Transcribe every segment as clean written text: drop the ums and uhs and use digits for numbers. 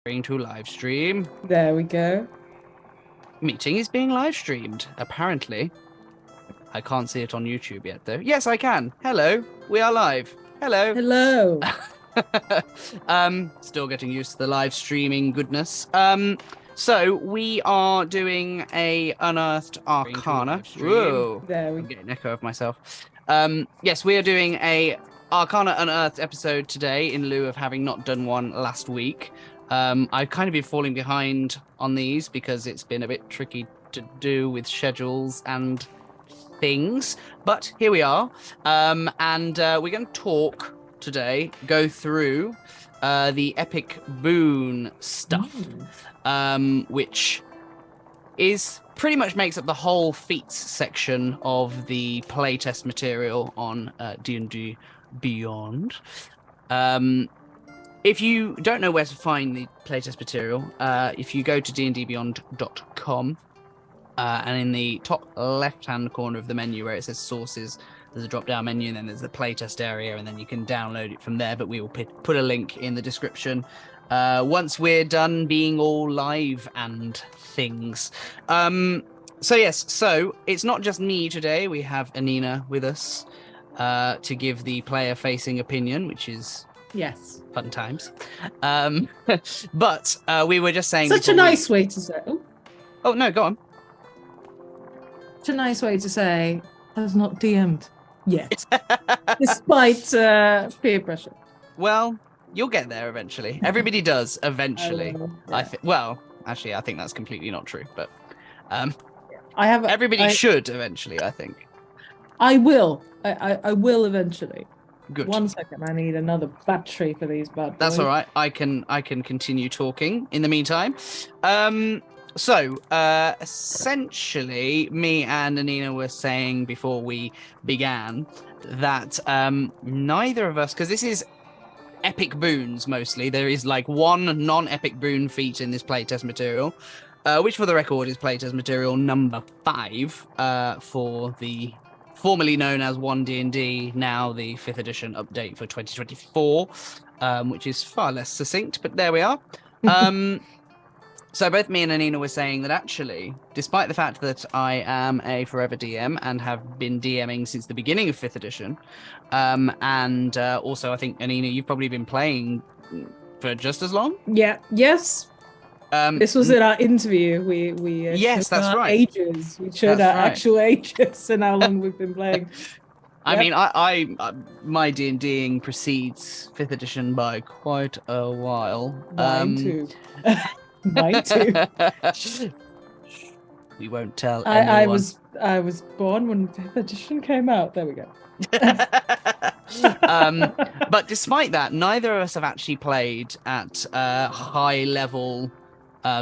To live stream. There we go. Meeting is being live streamed, apparently. I can't see it on YouTube yet, though. Yes, I can. Hello, we are live. Hello. Hello. Still getting used to the live streaming goodness. So we are doing a Unearthed Arcana. Whoa. There we I'm getting an echo of myself. Yes, we are doing a Arcana Unearthed episode today in lieu of having not done one last week. I've kind of been falling behind on these because it's been a bit tricky to do with schedules and things, but here we are. And we're going to talk today, go through the Epic Boon stuff, which is pretty much makes up the whole feats section of the playtest material on D&D Beyond. If you don't know where to find the playtest material, if you go to dndbeyond.com, and in the top left-hand corner of the menu where it says sources, there's a drop-down menu, and then there's the playtest area, and then you can download it from there, but we will put a link in the description once we're done being all live and things. So it's not just me today. We have Annina with us to give the player-facing opinion, which is... Yes. Fun times. But we were just saying... Such a nice way to say... Oh, no, go on. Such a nice way to say, I was not DM'd yet. Despite peer pressure. Well, you'll get there eventually. Everybody does eventually. Yeah. Well, actually, I think that's completely not true, but... Everybody should eventually, I think. I will. I will eventually. Good. 1 second, I need another battery for these bad boys. That's all right. I can continue talking in the meantime. So essentially, me and Annina were saying before we began that neither of us, because this is Epic Boons mostly. There is like one non-Epic Boon feat in this playtest material, which for the record is playtest material number 5 for the formerly known as 1D&D, now the 5th edition update for 2024, which is far less succinct, but there we are. So both me and Annina were saying that actually, despite the fact that I am a forever DM and have been DMing since the beginning of 5th edition, and also I think, Annina, you've probably been playing for just as long? Yeah, yes. This was in our interview. We yes, that's our right. Ages. We showed our actual ages and how long we've been playing. I mean, I my D&Ding precedes 5th edition by quite a while. Mine too. Mine too. We won't tell anyone. I was born when 5th edition came out. There we go. But despite that, neither of us have actually played at high level.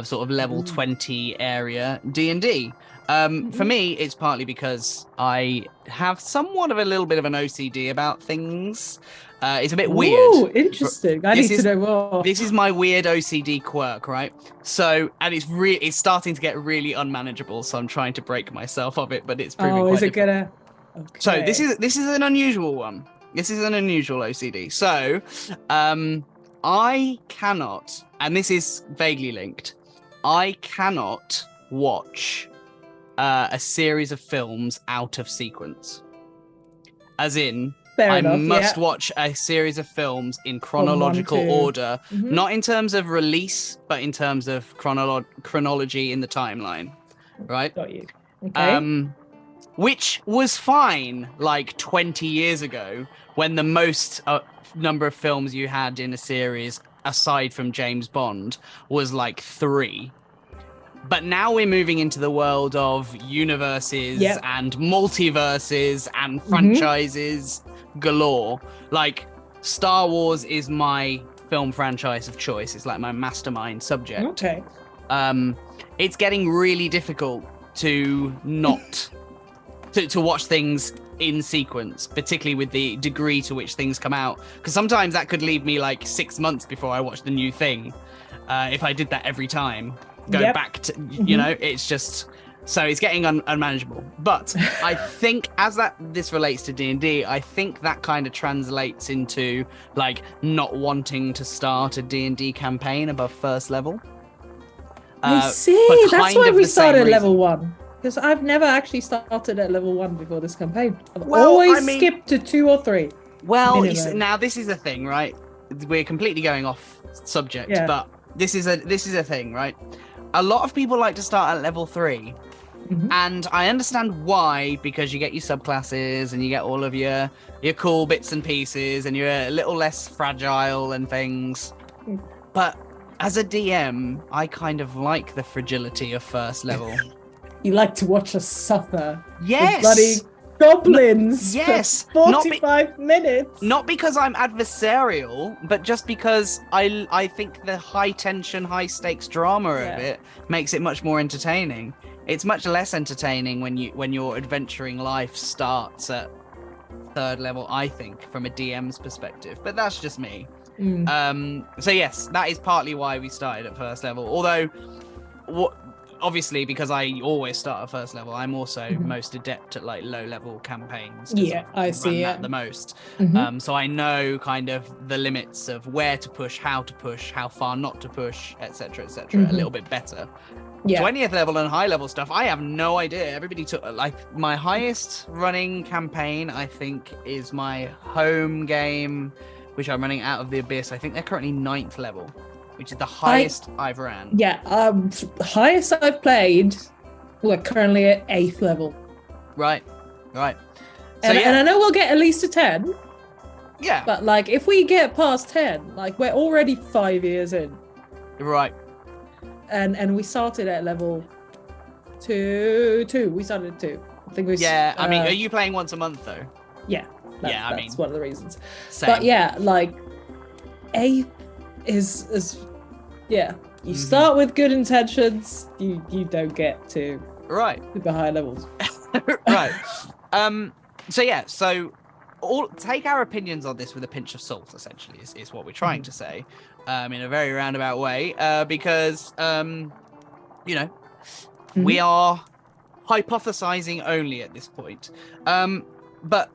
Sort of level 20 area D&D. For me, it's partly because I have somewhat of a little bit of an OCD about things. It's a bit weird. Oh, interesting. I need to know more. This is my weird OCD quirk, right? So, and it's starting to get really unmanageable, so I'm trying to break myself of it, but it's proving quite difficult. Gonna... Okay. So this is an unusual one. This is an unusual OCD. So, I cannot, and this is vaguely linked, I cannot watch a series of films out of sequence. As in, I must watch a series of films in chronological order, not in terms of release, but in terms of chronology in the timeline, right? Got you. Okay. Which was fine like 20 years ago when the most number of films you had in a series aside from James Bond was like 3. But now we're moving into the world of universes and multiverses and franchises galore. Like Star Wars is my film franchise of choice. It's like my mastermind subject. Okay. It's getting really difficult to not to watch things in sequence, particularly with the degree to which things come out, because sometimes that could leave me like 6 months before I watch the new thing if I did that every time, going back to you know, it's just So it's getting unmanageable. But I think this relates to D&D, I think that kind of translates into like not wanting to start a D&D campaign above first level. I see. That's why we started at level 1. Because I've never actually started at level 1 before this campaign. I've always skipped to 2 or 3. Well, now this is a thing, right? We're completely going off subject, but this is a thing, right? A lot of people like to start at level 3. And I understand why, because you get your subclasses and you get all of your cool bits and pieces and you're a little less fragile and things. But as a DM, I kind of like the fragility of first level. You like to watch us suffer. Yes. Bloody goblins. Yes. For 45 minutes. Not because I'm adversarial, but just because I think the high tension, high stakes drama of it makes it much more entertaining. It's much less entertaining when your adventuring life starts at 3rd level, I think, from a DM's perspective. But that's just me. So yes, that is partly why we started at 1st level. Although, obviously, because I always start at 1st level, I'm also most adept at like low level campaigns. Yeah, I see that the most. So I know kind of the limits of where to push, how far not to push, etc., etc. A little bit better. 20th level and high level stuff, I have no idea. Everybody took like my highest running campaign, I think, is my home game, which I'm running Out of the Abyss. I think they're currently 9th level, which is the highest I've ran. Highest I've played, we're currently at 8th level. Right. So, and I know we'll get at least a 10. Yeah. But like, if we get past 10, like we're already 5 years in. Right. And we started at level 2. We started at 2. I think we. Yeah. I mean, are you playing once a month though? Yeah. I that's one of the reasons. Same. But yeah, like 8 is you start with good intentions, you don't get to super high levels. Right. So take our opinions on this with a pinch of salt, essentially, is what we're trying to say, in a very roundabout way, because we are hypothesizing only at this point. But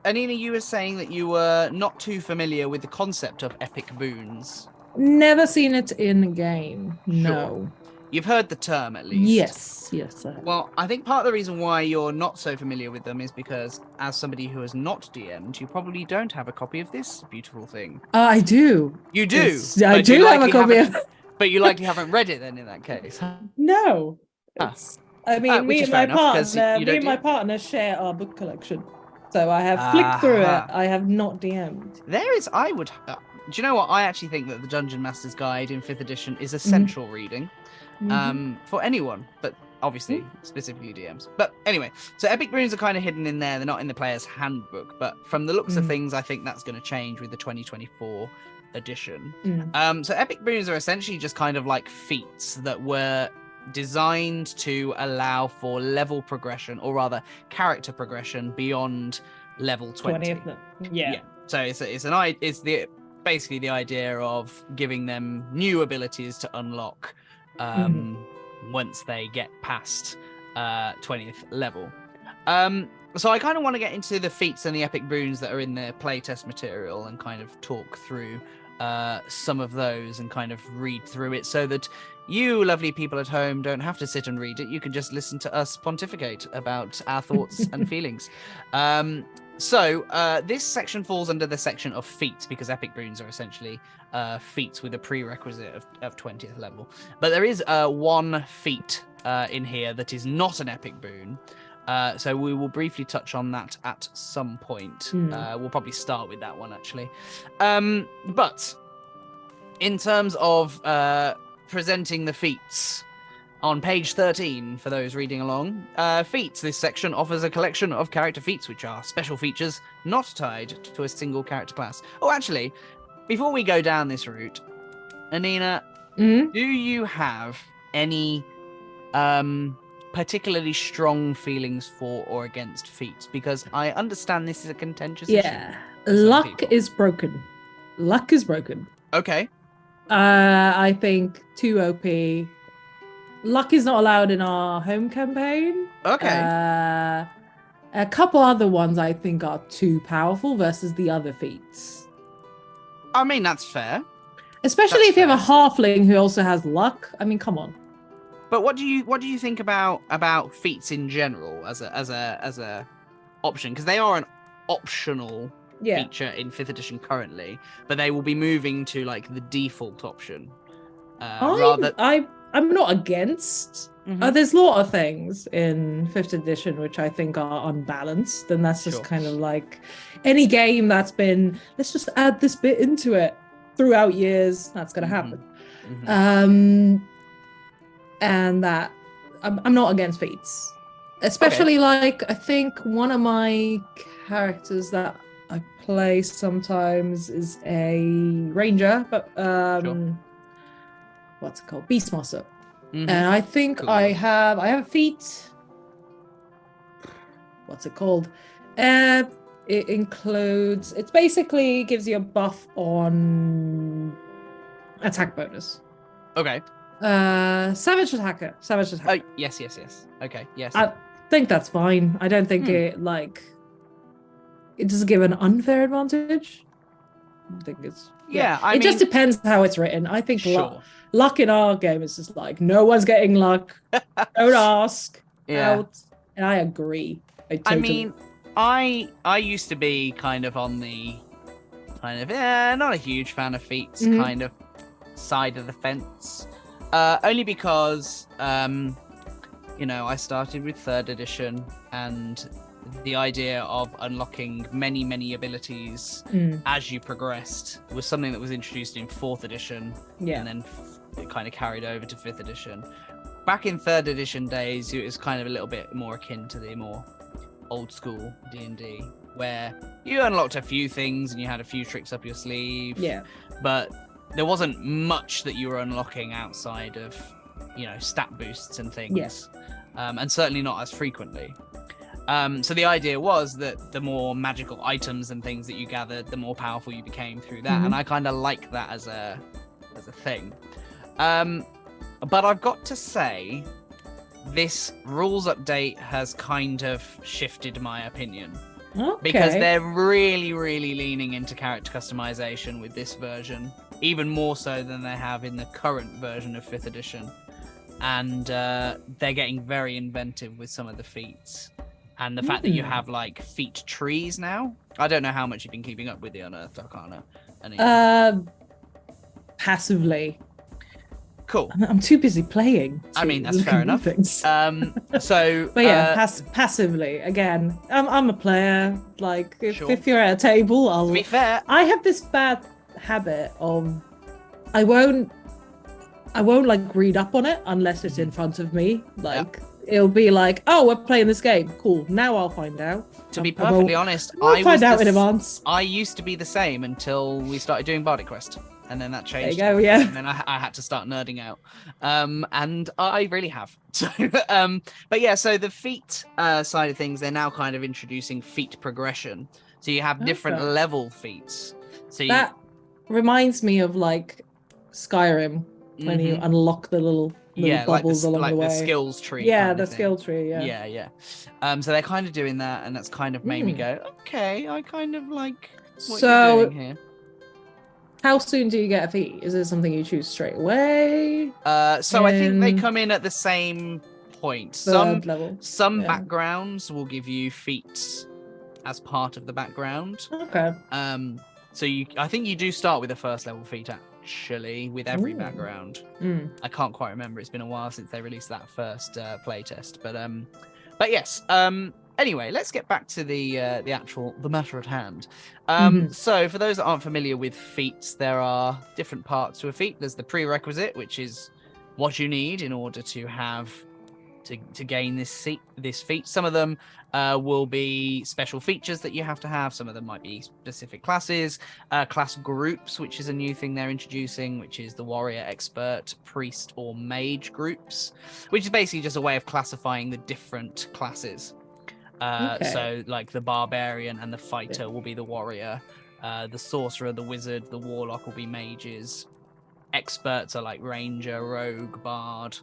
Annina, you were saying that you were not too familiar with the concept of Epic Boons. Never seen it in game. No. Sure. You've heard the term, at least. Yes. I have. Well, I think part of the reason why you're not so familiar with them is because, as somebody who has not DM'd, you probably don't have a copy of this beautiful thing. I do. You do? Yes, I do have a copy of it. But you likely haven't read it then, in that case. No. I mean, me and my partner share our book collection. So I have flicked through it. I have not DM'd. Do you know what? I actually think that the Dungeon Master's Guide in 5th edition is essential reading for anyone, but obviously specifically DMs. But anyway, so Epic Boons are kind of hidden in there. They're not in the player's handbook, but from the looks of things, I think that's going to change with the 2024 edition. So Epic Boons are essentially just kind of like feats that were designed to allow for level progression, or rather character progression beyond level 20. Yeah. So it's basically the idea of giving them new abilities to unlock once they get past 20th level. So I kind of want to get into the feats and the Epic Boons that are in the playtest material and kind of talk through some of those and kind of read through it, so that you lovely people at home don't have to sit and read it. You can just listen to us pontificate about our thoughts and feelings. So this section falls under the section of feats, because Epic Boons are essentially feats with a prerequisite of 20th level. But there is one feat in here that is not an Epic Boon. So we will briefly touch on that at some point. We'll probably start with that one, actually. But in terms of presenting the feats, on page 13, for those reading along, feats. This section offers a collection of character feats, which are special features not tied to a single character class. Oh, actually, before we go down this route, Annina, do you have any particularly strong feelings for or against feats? Because I understand this is a contentious issue. Luck is broken. Okay. I think too OP. luck is not allowed in our home campaign. Okay. A couple other ones I think are too powerful versus the other feats. I mean, that's fair. Especially if you have a halfling who also has luck. I mean, come on. But what do you think about feats in general as a option? Because they are an optional feature in 5th edition currently, but they will be moving to like the default option. I'm not against. There's a lot of things in 5th edition which I think are unbalanced, and that's just kind of like any game that's been, let's just add this bit into it throughout years. That's going to happen. And that I'm not against feats, especially like I think one of my characters that I play sometimes is a ranger, but what's it called? Beastmaster. And I think I have a feat. What's it called? It includes. It basically gives you a buff on attack bonus. Okay. Savage attacker. Oh, yes. Okay, yes. I think that's fine. I don't think it doesn't give an unfair advantage. I think it's it just depends how it's written. I think luck in our game is just like no one's getting luck. Don't ask. Out. And I agree. I mean, I used to be kind of on the not a huge fan of feats kind of side of the fence. Only because I started with 3rd edition, and the idea of unlocking many abilities as you progressed was something that was introduced in 4th edition, and then it kind of carried over to 5th edition. Back in 3rd edition days, it was kind of a little bit more akin to the more old school D&D, where you unlocked a few things and you had a few tricks up your sleeve, but there wasn't much that you were unlocking outside of stat boosts and things, and certainly not as frequently. So the idea was that the more magical items and things that you gathered, the more powerful you became through that. And I kind of like that as a thing. But I've got to say, this rules update has kind of shifted my opinion. Because they're really, really leaning into character customization with this version, even more so than they have in the current version of 5th edition. And they're getting very inventive with some of the feats. And the fact that you have like feat trees now. I don't know how much you've been keeping up with the Unearthed Arcana. Passively. Cool. I'm too busy playing. I mean, that's fair enough. But yeah, passively. Again, I'm a player. Like, if you're at a table, To be fair, I have this bad habit of I won't like read up on it unless it's in front of me. Like, it'll be like, oh, we're playing this game. Cool. Now I'll find out. To be perfectly honest, I'll find out in advance. I used to be the same until we started doing Bardic Quest. And then that changed. There you go, yeah. And then I had to start nerding out. And I really have. So, but yeah, so the feat side of things, they're now kind of introducing feat progression. So you have different level feats. So that reminds me of like Skyrim when you unlock the little bubbles along the way. The skills tree. Yeah, the skill tree, Yeah. So they're kind of doing that, and that's kind of made me go, okay, I kind of like what you're doing here. How soon do you get a feat? Is it something you choose straight away? I think they come in at the same point. Some backgrounds will give you feats as part of the background. Okay. So I think you do start with a first level feat actually with every background. I can't quite remember. It's been a while since they released that first playtest, but yes. Anyway, let's get back to the matter at hand. So for those that aren't familiar with feats, there are different parts to a feat. There's the prerequisite, which is what you need in order to have to gain this feat. Some of them will be special features that you have to have. Some of them might be specific classes, class groups, which is a new thing they're introducing, which is the warrior, expert, priest, or mage groups, which is basically just a way of classifying the different classes. So like the barbarian and the fighter will be the warrior, the sorcerer, the wizard, the warlock will be mages, experts are like ranger, rogue, bard,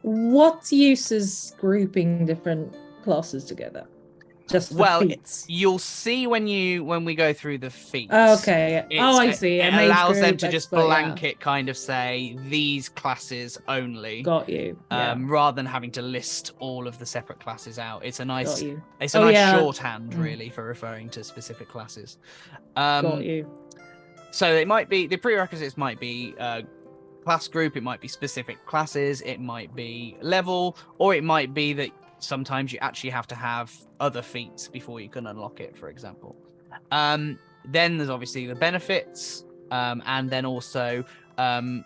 what use is grouping different classes together? Just for feats? You'll see when we go through the feats. Okay. I see. It allows them to just blanket kind of say these classes only. Got you. Rather than having to list all of the separate classes out. It's a nice shorthand really for referring to specific classes. Got you. So it might be the prerequisites might be class group, it might be specific classes, it might be level, or it might be that sometimes you actually have to have other feats before you can unlock it, for example. Then there's obviously the benefits, and then also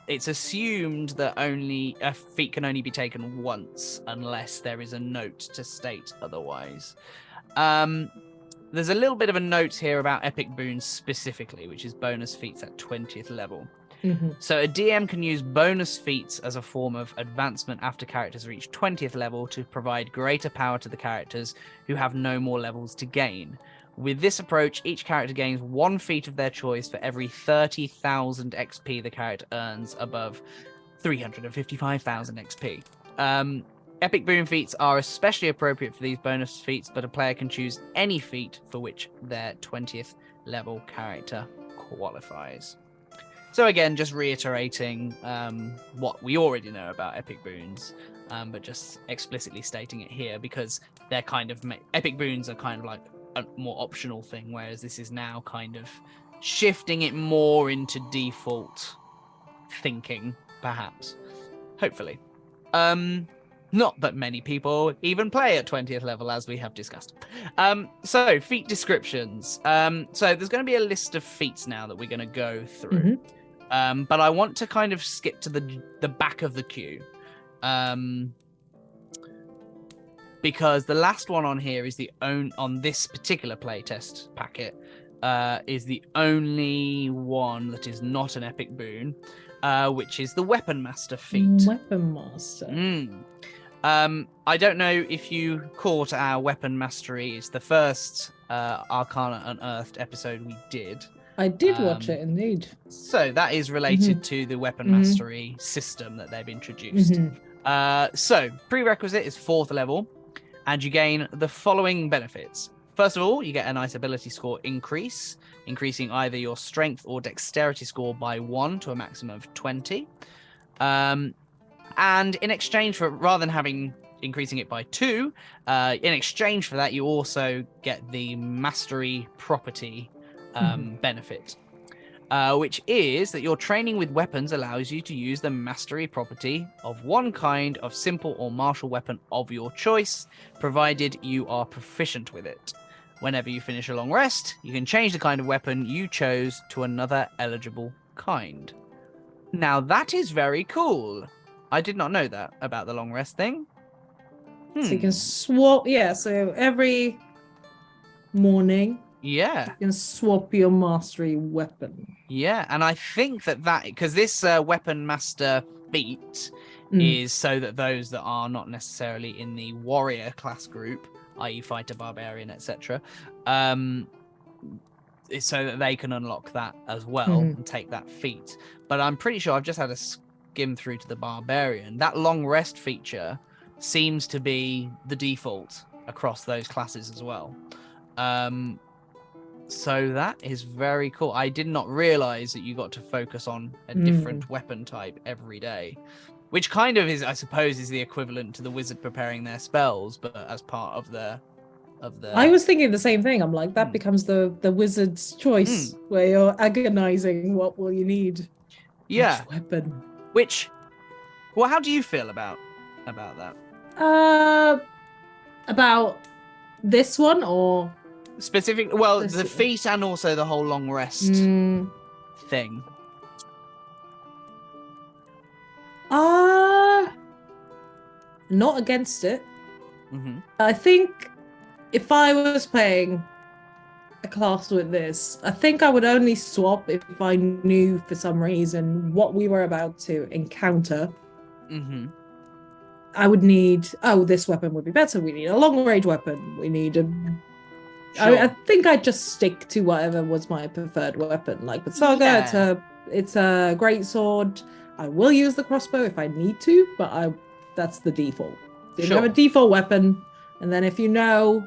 it's assumed that only a feat can only be taken once unless there is a note to state otherwise. There's a little bit of a note here about Epic Boons specifically, which is bonus feats at 20th level. Mm-hmm. So a DM can use bonus feats as a form of advancement after characters reach 20th level to provide greater power to the characters who have no more levels to gain. With this approach, each character gains 1 feat of their choice for every 30,000 XP the character earns above 355,000 XP. Epic Boon feats are especially appropriate for these bonus feats, but a player can choose any feat for which their 20th level character qualifies. So again, just reiterating what we already know about Epic Boons, but just explicitly stating it here because they're kind of Epic Boons are kind of like a more optional thing, whereas this is now kind of shifting it more into default thinking, perhaps. Hopefully. Not that many people even play at 20th level, as we have discussed. So, feat descriptions. So there's going to be a list of feats now that we're going to go through. Mm-hmm. But I want to kind of skip to the back of the queue. Because the last one on here is on this particular playtest packet, is the only one that is not an Epic Boon, which is the Weapon Master feat. Weapon Master. I don't know if you caught our Weapon Mastery. It's the first Arcana Unearthed episode we did. I did watch it, indeed. So that is related to the Weapon Mastery system that they've introduced. So prerequisite is 4th level, and you gain the following benefits. First of all, you get a nice ability score increase, increasing either your strength or dexterity score by 1 to a maximum of 20. And in exchange for, rather than increasing it by 2, in exchange for that, you also get the mastery property benefit, which is that your training with weapons allows you to use the mastery property of one kind of simple or martial weapon of your choice, provided you are proficient with it. Whenever you finish a long rest, you can change the kind of weapon you chose to another eligible kind. Now that is very cool. I did not know that about the long rest thing. So you can swap, so every morning, you can swap your mastery weapon. Yeah, and I think that because this Weapon Master feat is so that those that are not necessarily in the warrior class group, i.e. fighter, barbarian, etc., so that they can unlock that as well and take that feat. But I'm pretty sure I've just had a skim through to the barbarian. That long rest feature seems to be the default across those classes as well. So that is very cool. I did not realize that you got to focus on a different weapon type every day, which kind of is, I suppose, is the equivalent to the wizard preparing their spells, but as part of the I was thinking the same thing. I'm like, that becomes the wizard's choice, where you're agonizing what will you need. Yeah. Which weapon. Well, how do you feel about that? About this one or specific? Well, the feat and also the whole long rest thing. Not against it. I think if I was playing a class with this, I think I would only swap if I knew for some reason what we were about to encounter. I would need, this weapon would be better. We need a long range weapon. We need a... Sure. I think I'd just stick to whatever was my preferred weapon. Like with Saga, it's a great sword. I will use the crossbow if I need to, but that's the default. So you have a default weapon, and then if you know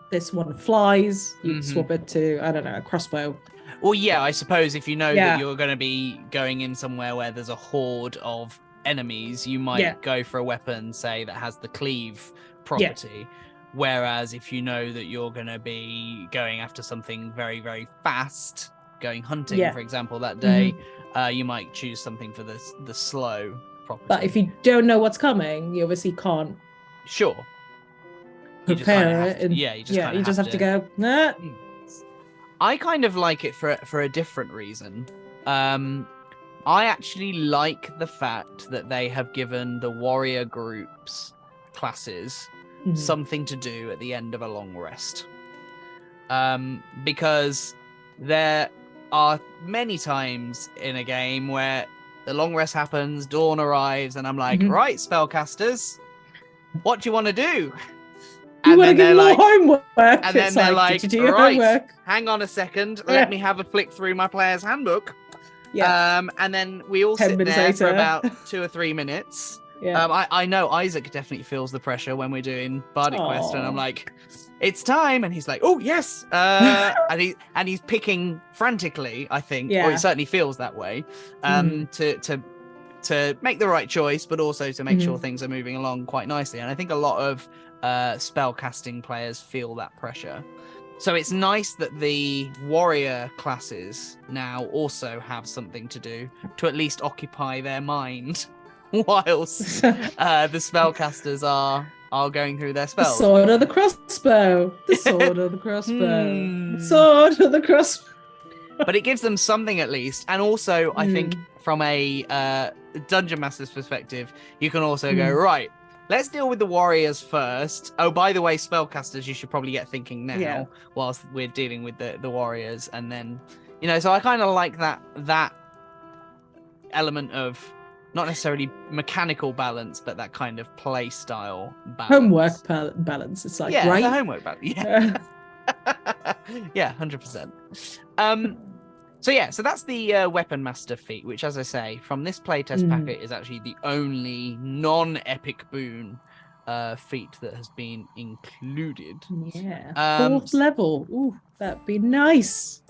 this one flies, you swap it to, I don't know, a crossbow. Well, yeah, I suppose if you know that you're going to be going in somewhere where there's a horde of enemies, you might go for a weapon, say, that has the cleave property. Whereas if you know that you're going to be going after something very, very fast, going hunting, for example, that day, you might choose something for the slow property. But if you don't know what's coming, you obviously can't. Sure. Prepare it. You just have to go, nah. I kind of like it for a different reason. I actually like the fact that they have given the warrior groups classes something to do at the end of a long rest. Because there are many times in a game where the long rest happens, dawn arrives, and I'm like, right, spellcasters, what do you want to do? You want to give more homework. And then they're like, right, hang on a second, let me have a flick through my player's handbook. And then we all sit there for about 2 or 3 minutes. I know Isaac definitely feels the pressure when we're doing Bardic Quest, and I'm like, it's time, and he's like, oh yes, and he's picking frantically, I think, or he certainly feels that way, to make the right choice, but also to make sure things are moving along quite nicely. And I think a lot of spellcasting players feel that pressure. So it's nice that the warrior classes now also have something to do to at least occupy their mind whilst the spellcasters are going through their spells. The sword or the crossbow. The sword or the crossbow. The sword or the crossbow. But it gives them something at least. And also, I think from a dungeon master's perspective, you can also go, right, let's deal with the warriors first. Oh, by the way, spellcasters, you should probably get thinking now whilst we're dealing with the warriors. And then, so I kind of like that element of not necessarily mechanical balance, but that kind of play style balance. Homework balance. It's like, right? The homework balance. Yeah. Yeah, 100%. So that's the Weapon Master feat, which, as I say, from this playtest packet is actually the only non-epic boon feat that has been included. Yeah. 4th level. Ooh, that'd be nice.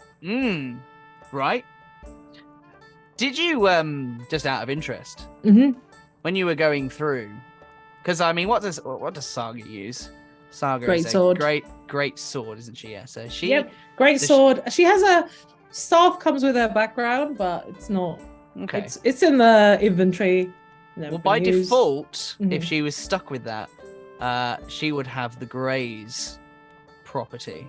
Right. Did you, just out of interest, when you were going through, because I mean, what does Saga use? Saga great is sword. a great sword, isn't she? Yeah. So she. Great sword. She has a staff comes with her background, but it's not. Okay. It's in the inventory. Well, by default, if she was stuck with that, she would have the graze property.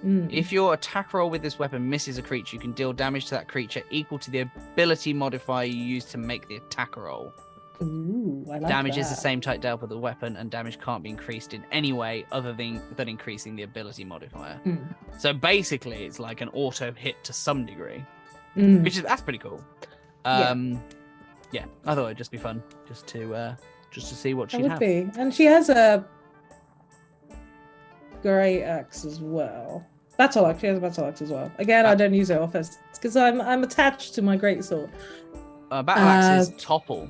If your attack roll with this weapon misses a creature, you can deal damage to that creature equal to the ability modifier you use to make the attack roll. Ooh, I like damage that. is the same type dealt with the weapon, and damage can't be increased in any way other than increasing the ability modifier. So basically, it's like an auto hit to some degree, that's pretty cool. I thought it'd just be fun just to see what she'd have. Be. And she has a great axe as well. Battle axe. She has a battle axe as well. Again, I don't use it often because I'm attached to my great sword. Battle axe is topple.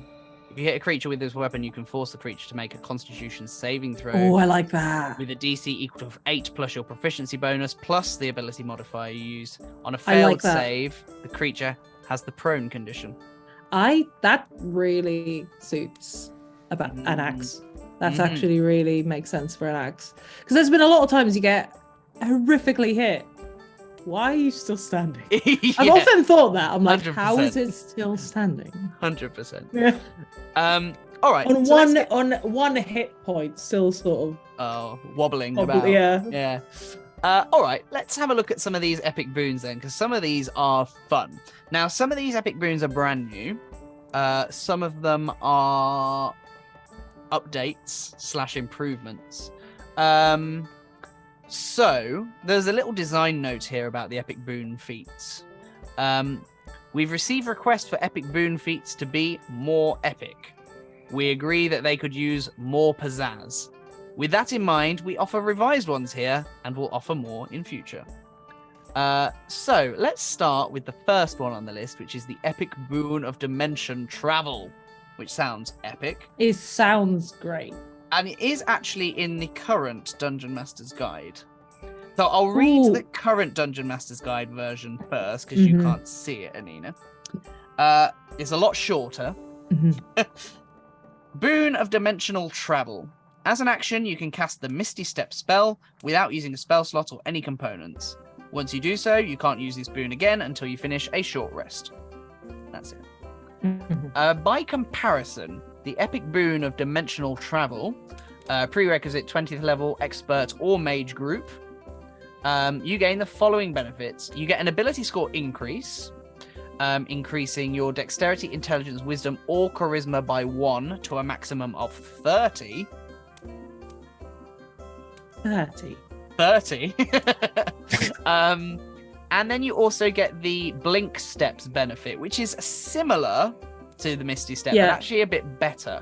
If you hit a creature with this weapon, you can force the creature to make a Constitution saving throw. Oh, I like that. With a DC equal to 8 plus your proficiency bonus plus the ability modifier you use. On a failed save, the creature has the prone condition. That really suits an axe. That's actually really makes sense for an axe. Because there's been a lot of times you get horrifically hit. Why are you still standing? I've often thought that. I'm like, 100%. How is it still standing? 100%. Yeah. All right. On one hit point, still sort of wobbling about. Yeah. All right. Let's have a look at some of these epic boons then, because some of these are fun. Now, some of these epic boons are brand new. Some of them are updates / improvements. So there's a little design note here about the epic boon feats. We've received requests for epic boon feats to be more epic. We agree that they could use more pizzazz. With that in mind, we offer revised ones here and will offer more in future. So let's start with the first one on the list, which is the epic boon of dimension travel. which sounds epic. It sounds great. And it is actually in the current Dungeon Master's Guide. So I'll read the current Dungeon Master's Guide version first, because you can't see it, Annina. It's a lot shorter. Boon of Dimensional Travel. As an action, you can cast the Misty Step spell without using a spell slot or any components. Once you do so, you can't use this boon again until you finish a short rest. That's it. By comparison, the Epic Boon of Dimensional Travel, prerequisite 20th level expert or mage group, you gain the following benefits. You get an ability score increase, increasing your dexterity, intelligence, wisdom, or charisma by 1 to a maximum of 30. 30. And then you also get the Blink Steps benefit, which is similar to the Misty Step, but actually a bit better.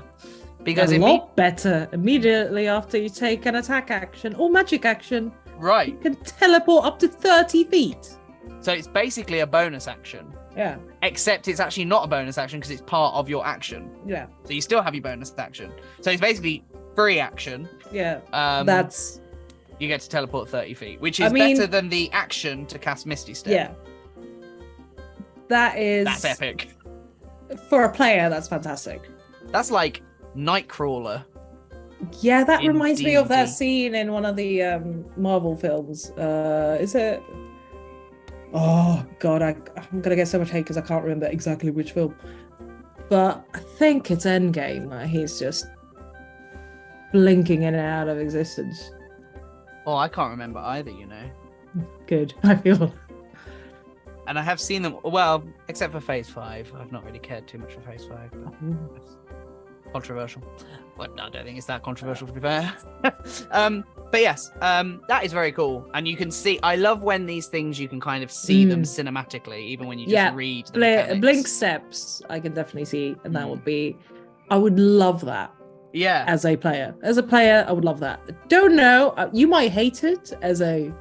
Because a lot better. Immediately after you take an attack action or magic action, right, you can teleport up to 30 feet. So it's basically a bonus action. Yeah. Except it's actually not a bonus action because it's part of your action. Yeah. So you still have your bonus action. So it's basically free action. Yeah. You get to teleport 30 feet, which is better than the action to cast Misty Step. Yeah. That's epic. For a player, that's fantastic. That's like Nightcrawler. Yeah, that reminds me of that scene in one of the Marvel films. Is it? Oh God, I'm gonna get so much hate because I can't remember exactly which film. But I think it's Endgame where he's just blinking in and out of existence. Oh, I can't remember either, you know. Good, I feel. And I have seen them, well, except for Phase 5. I've not really cared too much for Phase 5. Controversial. But I don't think it's that controversial, to be fair. But yes, that is very cool. And you can see, I love when these things, you can kind of see them cinematically, even when you just read the mechanics. Blink Steps, I can definitely see. And that would be, I would love that. Yeah. As a player, I would love that. Don't know, you might hate it as a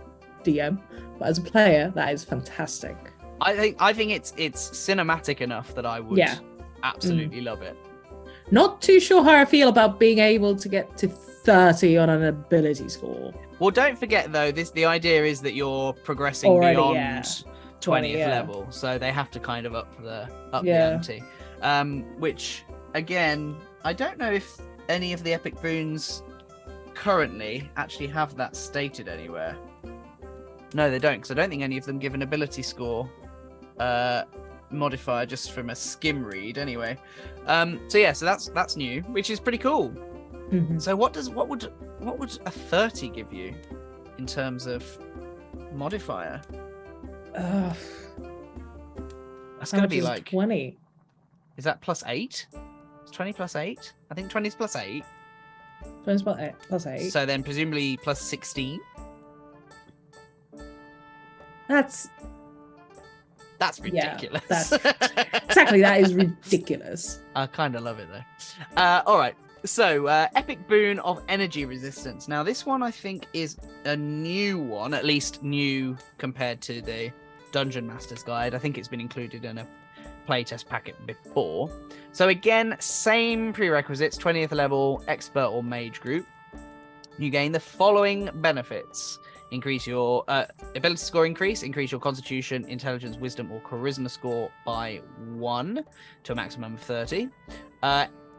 DM, but as a player, that is fantastic. I think it's cinematic enough that I would absolutely love it. Not too sure how I feel about being able to get to 30 on an ability score. Well, don't forget though, the idea is that you're progressing already, beyond 20th level, so they have to kind of up the ante. Which again, I don't know if any of the Epic Boons currently actually have that stated anywhere. No, they don't, because I don't think any of them give an ability score modifier just from a skim read anyway. So that's new, which is pretty cool. So what would a 30 give you in terms of modifier? That's going to be like 20. Is that plus 8? It's 20 plus 8? I think 20 is plus 8. 20 plus 8. So then presumably plus 16. That's ridiculous. Exactly, that is ridiculous. I kind of love it though. All right. So, Epic Boon of Energy Resistance. Now, this one I think is a new one, at least new compared to the Dungeon Master's Guide. I think it's been included in a playtest packet before. So again, same prerequisites, 20th level, expert or mage group. You gain the following benefits. Increase your ability score, increase your constitution, intelligence, wisdom, or charisma score by 1 to a maximum of 30.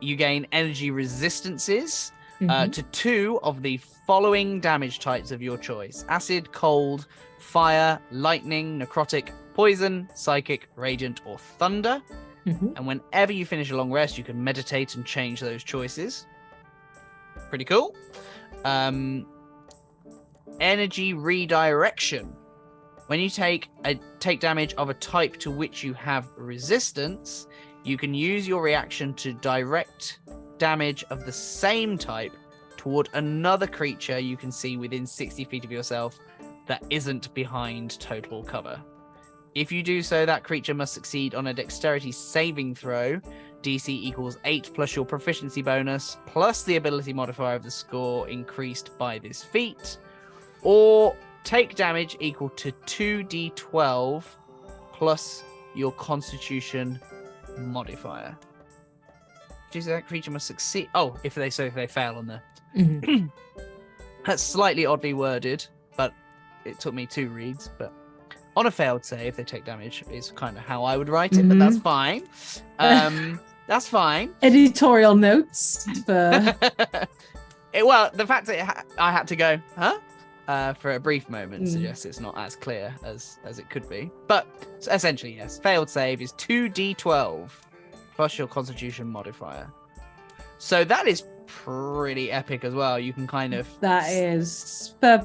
You gain energy resistances to 2 of the following damage types of your choice: acid, cold, fire, lightning, necrotic, poison, psychic, radiant, or thunder. And whenever you finish a long rest, you can meditate and change those choices. Pretty cool. Energy redirection. When you take damage of a type to which you have resistance, you can use your reaction to direct damage of the same type toward another creature you can see within 60 feet of yourself that isn't behind total cover. If you do so, that creature must succeed on a dexterity saving throw. DC equals 8 plus your proficiency bonus, plus the ability modifier of the score increased by this feat. Or take damage equal to 2d12 plus your constitution modifier. that creature must succeed. Oh, if they fail on the. That's slightly oddly worded, but it took me 2 reads. But on a failed save, they take damage is kind of how I would write it, but that's fine. That's fine. Editorial notes for. Well, the fact that I had to go, for a brief moment suggests it's not as clear as it could be. But essentially, yes, failed save is 2d12 plus your Constitution modifier. So that is pretty epic as well. You can kind of... That is... For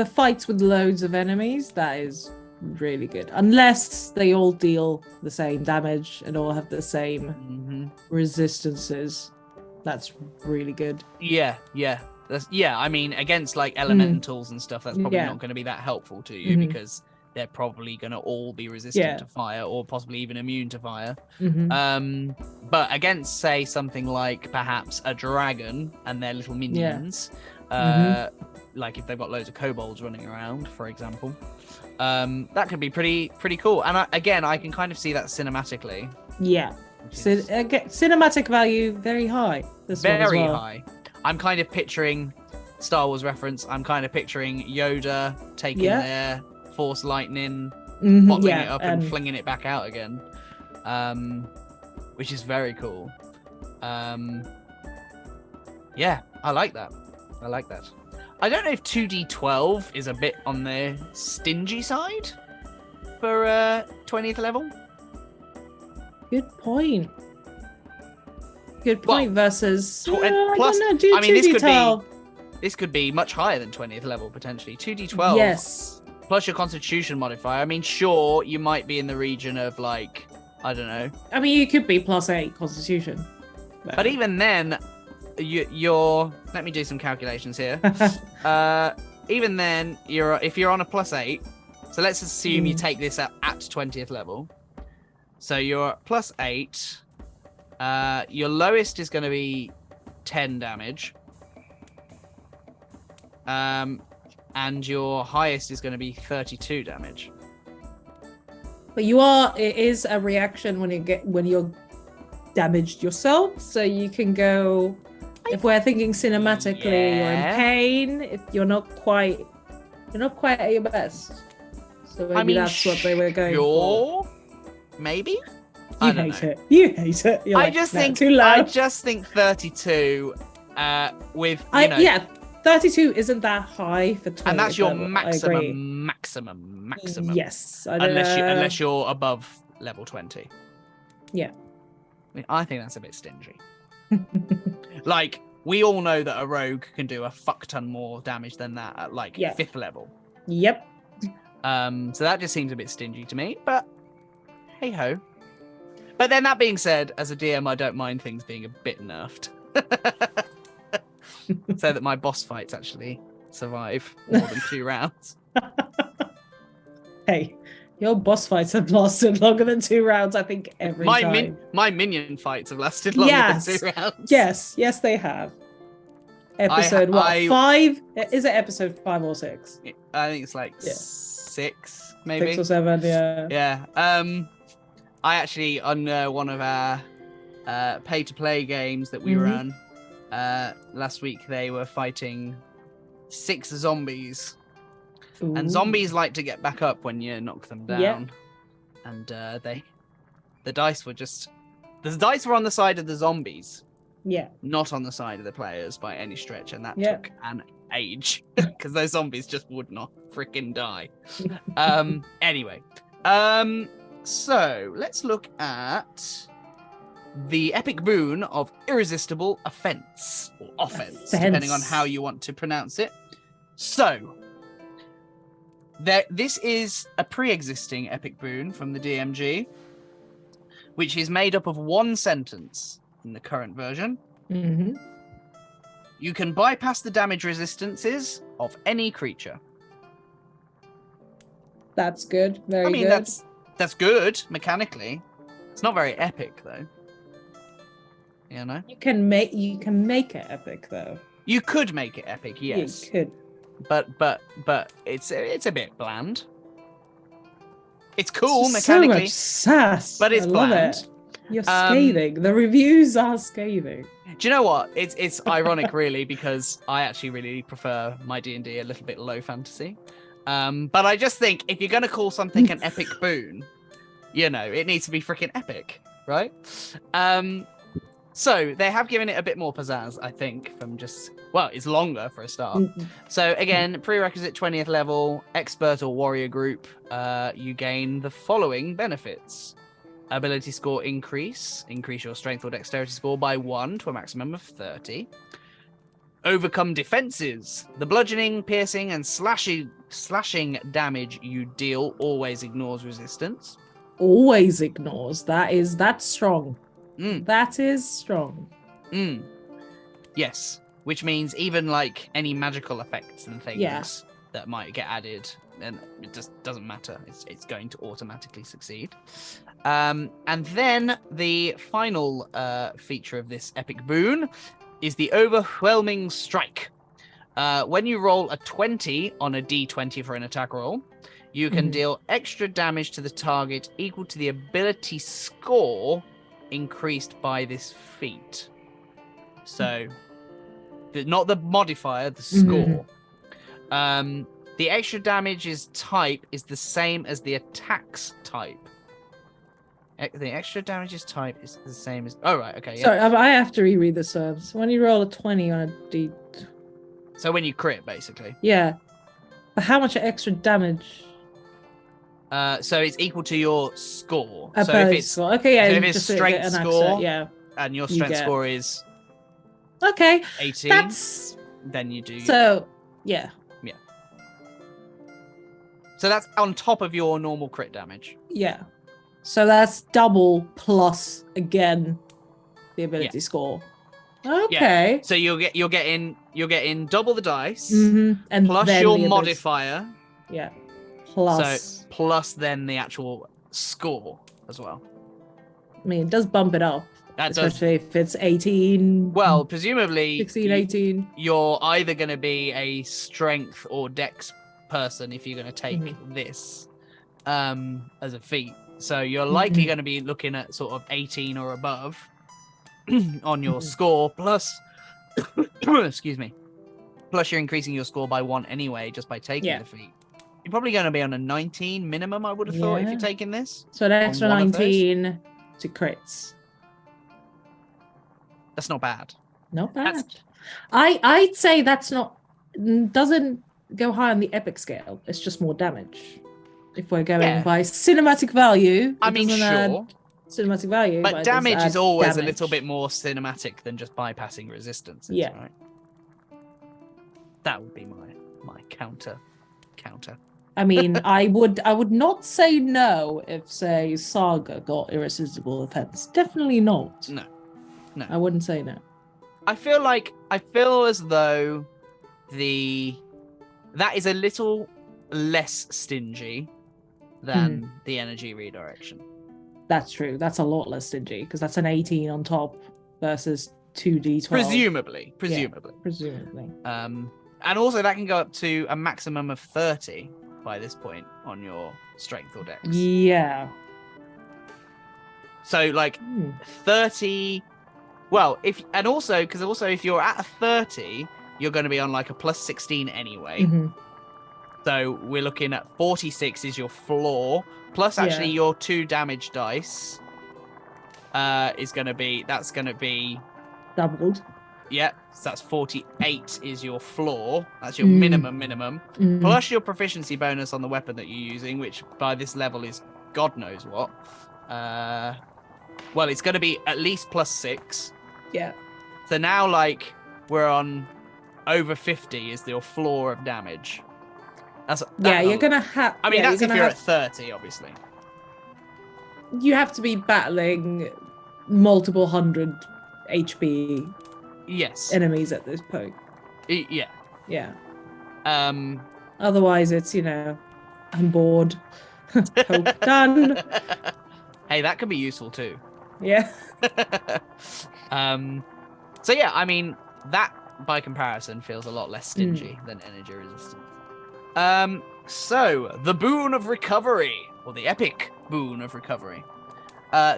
fights with loads of enemies, that is really good. Unless they all deal the same damage and all have the same resistances. That's really good. Yeah. I mean, against like elementals and stuff, that's probably not going to be that helpful to you because they're probably going to all be resistant to fire or possibly even immune to fire. But against, say, something like perhaps a dragon and their little minions, like if they've got loads of kobolds running around, for example, that could be pretty cool. And I can kind of see that cinematically. Yeah. So cinematic value very high. Very high. I'm kind of picturing Star Wars reference. I'm kind of picturing Yoda taking their Force lightning, bottling it up and flinging it back out again, which is very cool. Yeah, I like that. I don't know if 2d12 is a bit on the stingy side for 20th level. Good point. Versus plus. I mean, this could be much higher than 20th level potentially. 2d12. Yes. Plus your Constitution modifier. I mean, sure, you might be in the region of like, I don't know. I mean, you could be +8 Constitution. But even then, you're. Let me do some calculations here. Even then, if you're on a +8. So let's assume you take this at 20th level. So you're +8. Your lowest is going to be 10 damage. And your highest is going to be 32 damage. But it is a reaction when you're damaged yourself. So you can go, if we're thinking cinematically, you're in pain. If you're not quite at your best. So maybe that's what they were going for. Maybe. You hate it. You're I just think 32 with 32 isn't that high for 20. And that's your level. maximum. Yes. Unless you're above level 20. Yeah. I think that's a bit stingy. Like, we all know that a rogue can do a fuck ton more damage than that at 5th level. Yep. So that just seems a bit stingy to me, but hey ho. But then that being said, as a DM, I don't mind things being a bit nerfed. So that my boss fights actually survive more than 2 rounds. Hey, your boss fights have lasted longer than 2 rounds, I think, every time. My minion fights have lasted longer than 2 rounds. Yes, they have. Episode 5? Is it episode 5 or 6? I think it's 6, maybe. 6 or 7, yeah. Yeah. I actually, on one of our pay-to-play games that we ran last week, they were fighting 6 zombies. Ooh. And zombies like to get back up when you knock them down. Yep. And the dice were on the side of the zombies. Yeah. Not on the side of the players by any stretch. And that took an age because those zombies just would not freaking die. Anyway. So let's look at the epic boon of irresistible offense or offense, depending on how you want to pronounce it. So this is a pre-existing epic boon from the DMG, which is made up of 1 sentence in the current version. You can bypass the damage resistances of any creature. That's good. Very good. That's good mechanically. It's not very epic though. You know? You can make it epic though. You could make it epic, yes. You could. But it's a bit bland. It's cool mechanically. So much sass. But it's bland. You're scathing. The reviews are scathing. Do you know what? It's ironic, really, because I actually really prefer my D&D a little bit low fantasy. But I just think if you're going to call something an epic boon, you know, it needs to be freaking epic, right? So they have given it a bit more pizzazz, I think, from just, well, it's longer for a start. So again, prerequisite 20th level, expert or warrior group, you gain the following benefits. Ability score increase your strength or dexterity score by 1 to a maximum of 30. Overcome defenses. The bludgeoning, piercing, and slashing damage you deal always ignores resistance. Always ignores. That's strong. That is strong. Yes, which means even like any magical effects and things that might get added, and it just doesn't matter. It's going to automatically succeed. And then the final feature of this epic boon is the overwhelming strike. When you roll a 20 on a d20 for an attack roll, you can deal extra damage to the target equal to the ability score increased by this feat. So, not the modifier, the score. The extra damage's type is the same as the attack's type. The extra damage's type is the same as... Oh, right, okay. Yeah. Sorry, I have to reread the serves. When you roll a 20 on a d... So when you crit, basically. Yeah. But how much extra damage... So it's equal to your score. So if it's score. Okay, yeah. So if it's strength score, yeah, and your strength score is 18, then you do. So yeah. So that's on top of your normal crit damage. Yeah. So that's double plus again the ability score. Okay. Yeah. So you're getting double the dice, and plus your modifier. Yeah. Plus then the actual score as well. I mean, it does bump it up. Especially if it's 18. Well, presumably 16, 18. You're either going to be a strength or dex person if you're going to take this as a feat. So you're likely going to be looking at sort of 18 or above on your score, plus excuse me. Plus you're increasing your score by 1 anyway just by taking the feat. You're probably going to be on a 19 minimum, I would have thought, if you're taking this. So an extra 19 to crits. That's not bad. Not bad. I'd say doesn't go high on the epic scale. It's just more damage. If we're going by cinematic value. I mean, sure. Cinematic value. But damage is always a little bit more cinematic than just bypassing resistance. Right? That would be my counter. I mean, I would not say no if, say, Saga got irresistible offense. Definitely not. No. I wouldn't say no. I feel as though that is a little less stingy than the energy redirection. That's true. That's a lot less stingy because that's an 18 on top versus 2d12. Presumably. Yeah, presumably. And also that can go up to a maximum of 30 by this point on your strength or dex. Yeah. So like 30. Well, if you're at a 30, you're going to be on like a plus 16 anyway. So we're looking at 46 is your floor, plus actually your 2 damage dice is going to be doubled. Yeah, so that's 48 is your floor. That's your minimum. Plus your proficiency bonus on the weapon that you're using, which by this level is God knows what. Well, it's going to be at least plus 6. Yeah. So now, like, we're on over 50 is your floor of damage. You're going to have... I mean, that's if you're at 30, obviously. You have to be battling multiple hundred HP enemies at this point. Yeah. Otherwise, it's, I'm bored. Hope done. Hey, that could be useful too. Yeah. So yeah, I mean, that by comparison feels a lot less stingy than energy resistance. So the boon of recovery, or the epic boon of recovery.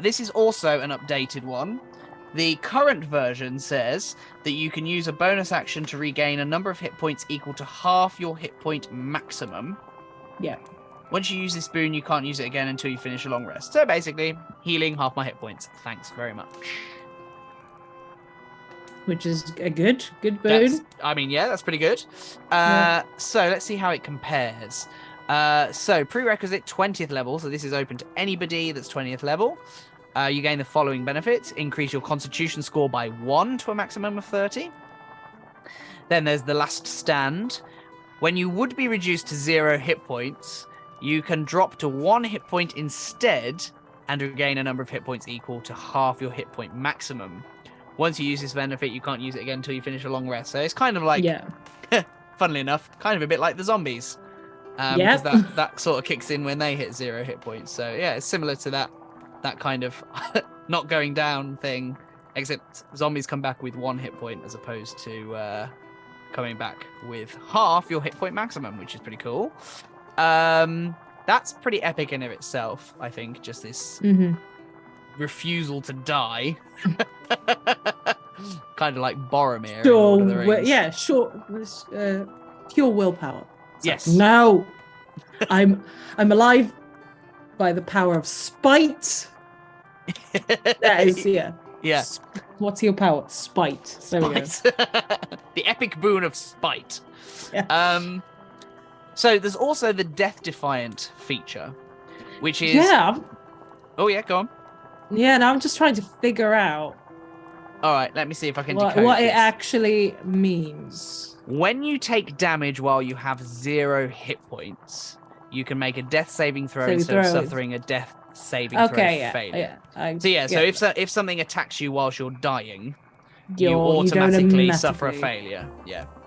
This is also an updated one. The current version says that you can use a bonus action to regain a number of hit points equal to half your hit point maximum. Yeah. Once you use this boon, you can't use it again until you finish a long rest. So basically, healing half my hit points. Thanks very much. Which is a good boon. That's pretty good. So let's see how it compares. So prerequisite 20th level. So this is open to anybody that's 20th level. You gain the following benefits. Increase your constitution score by 1 to a maximum of 30. Then there's the last stand. When you would be reduced to 0 hit points, you can drop to 1 hit point instead and regain a number of hit points equal to half your hit point maximum. Once you use this benefit, you can't use it again until you finish a long rest. So it's kind of like, funnily enough, kind of a bit like the zombies. Because that sort of kicks in when they hit 0 hit points. So yeah, it's similar to that kind of not going down thing, except zombies come back with 1 hit point as opposed to coming back with half your hit point maximum, which is pretty cool. That's pretty epic in of itself, I think. Just this refusal to die. Kind of like Boromir in Lord of the Rings. Pure willpower. It's yes. Like, no, I'm alive by the power of spite. That is yeah. What's your power? Spite. There we go. The epic boon of spite. Yeah. So there's also the Death Defiant feature, which is Oh yeah, go on. Yeah, now I'm just trying to figure out. All right, let me see if I can decode what this. It actually means. When you take damage while you have 0 hit points, you can make a death saving throw instead of suffering a death saving throw failure. So if something attacks you whilst you're dying, you automatically suffer a failure.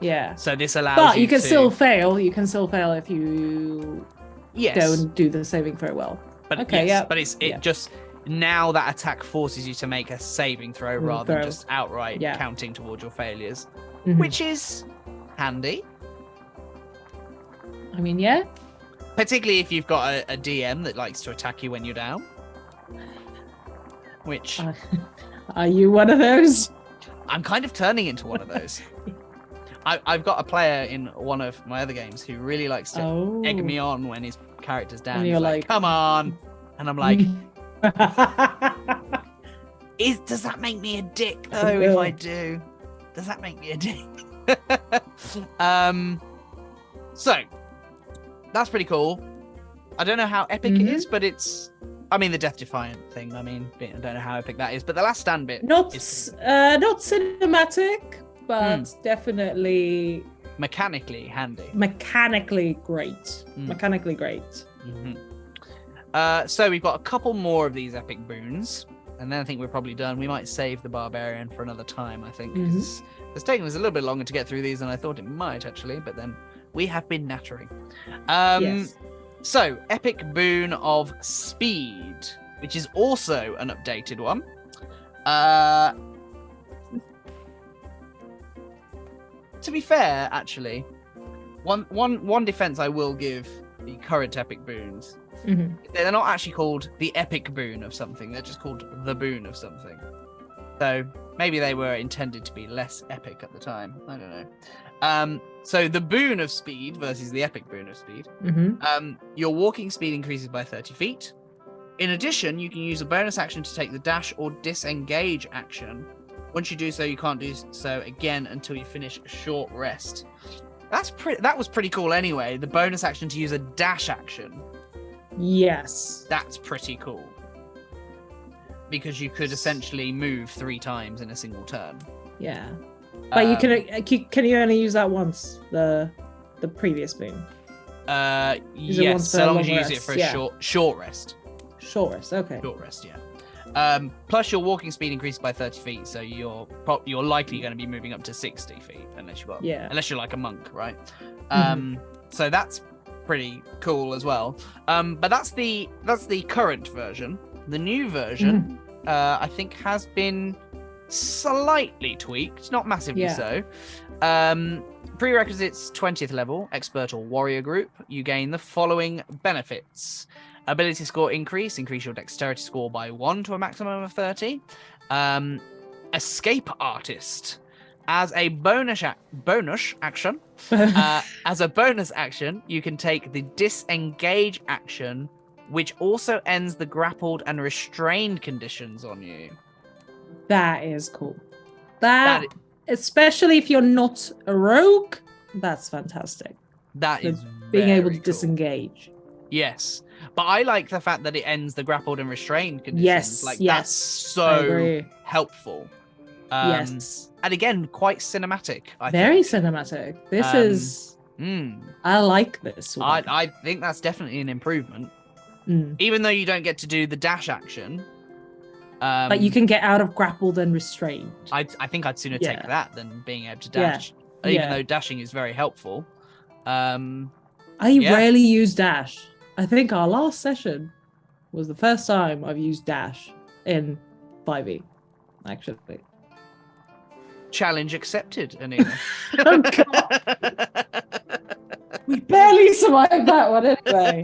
Yeah. So this allows you to... But you can still fail. You can still fail if you don't do the saving throw well. But just... Now that attack forces you to make a saving throw rather than just outright counting towards your failures, which is handy. I mean, yeah. Particularly if you've got a DM that likes to attack you when you're down. Which... Are you one of those? I'm kind of turning into one of those. I've got a player in one of my other games who really likes to egg me on when his character's down. And you're like, come on. And I'm like... Does that make me a dick though if I do? Does that make me a dick? So that's pretty cool. I don't know how epic it is, but it's the Death Defiant thing. I don't know how epic that is, but the last stand bit not cinematic, but definitely mechanically handy. Mechanically great. So we've got a couple more of these epic boons, and then I think we're probably done. We might save the Barbarian for another time, I think. It's taken us a little bit longer to get through these than I thought it might, actually, but then we have been nattering. So, epic boon of speed, which is also an updated one. To be fair, actually, one defense I will give the current epic boons. They're not actually called the epic boon of something, they're just called the boon of something. So maybe they were intended to be less epic at the time. I don't know. So the boon of speed versus the epic boon of speed. Your walking speed increases by 30 feet. In addition, you can use a bonus action to take the dash or disengage action. Once you do so, you can't do so again until you finish a short rest. That was pretty cool anyway. The bonus action to use a dash action. Yes. That's pretty cool. Because you could essentially move 3 times in a single turn. Yeah. But can you only use that once, the previous boon? Yes, so long as you use it for a short rest. Short rest, okay. Short rest, yeah. Plus your walking speed increases by 30 feet, so you're likely going to be moving up to 60 feet unless you're like a monk, right? So that's pretty cool as well. But that's the current version. The new version, I think, has been slightly tweaked, not massively so. Prerequisites 20th level, expert or warrior group. You gain the following benefits. Ability score increase your dexterity score by 1 to a maximum of 30. Escape artist. As a bonus action, you can take the disengage action, which also ends the grappled and restrained conditions on you. That is cool. That especially if you're not a rogue, that's fantastic. That is being able to cool. Disengage. Yes, but I like the fact that it ends the grappled and restrained conditions. Yes, that's so helpful. Yes, and again, quite cinematic. Very cinematic. This is. I like this one. I think that's definitely an improvement. Even though you don't get to do the dash action. But you can get out of grappled and restrained. I think I'd sooner take that than being able to dash. Even though dashing is very helpful. I rarely use dash. I think our last session was the first time I've used dash in 5e, actually. Challenge accepted, Annina. Oh, God. We barely survived that one anyway.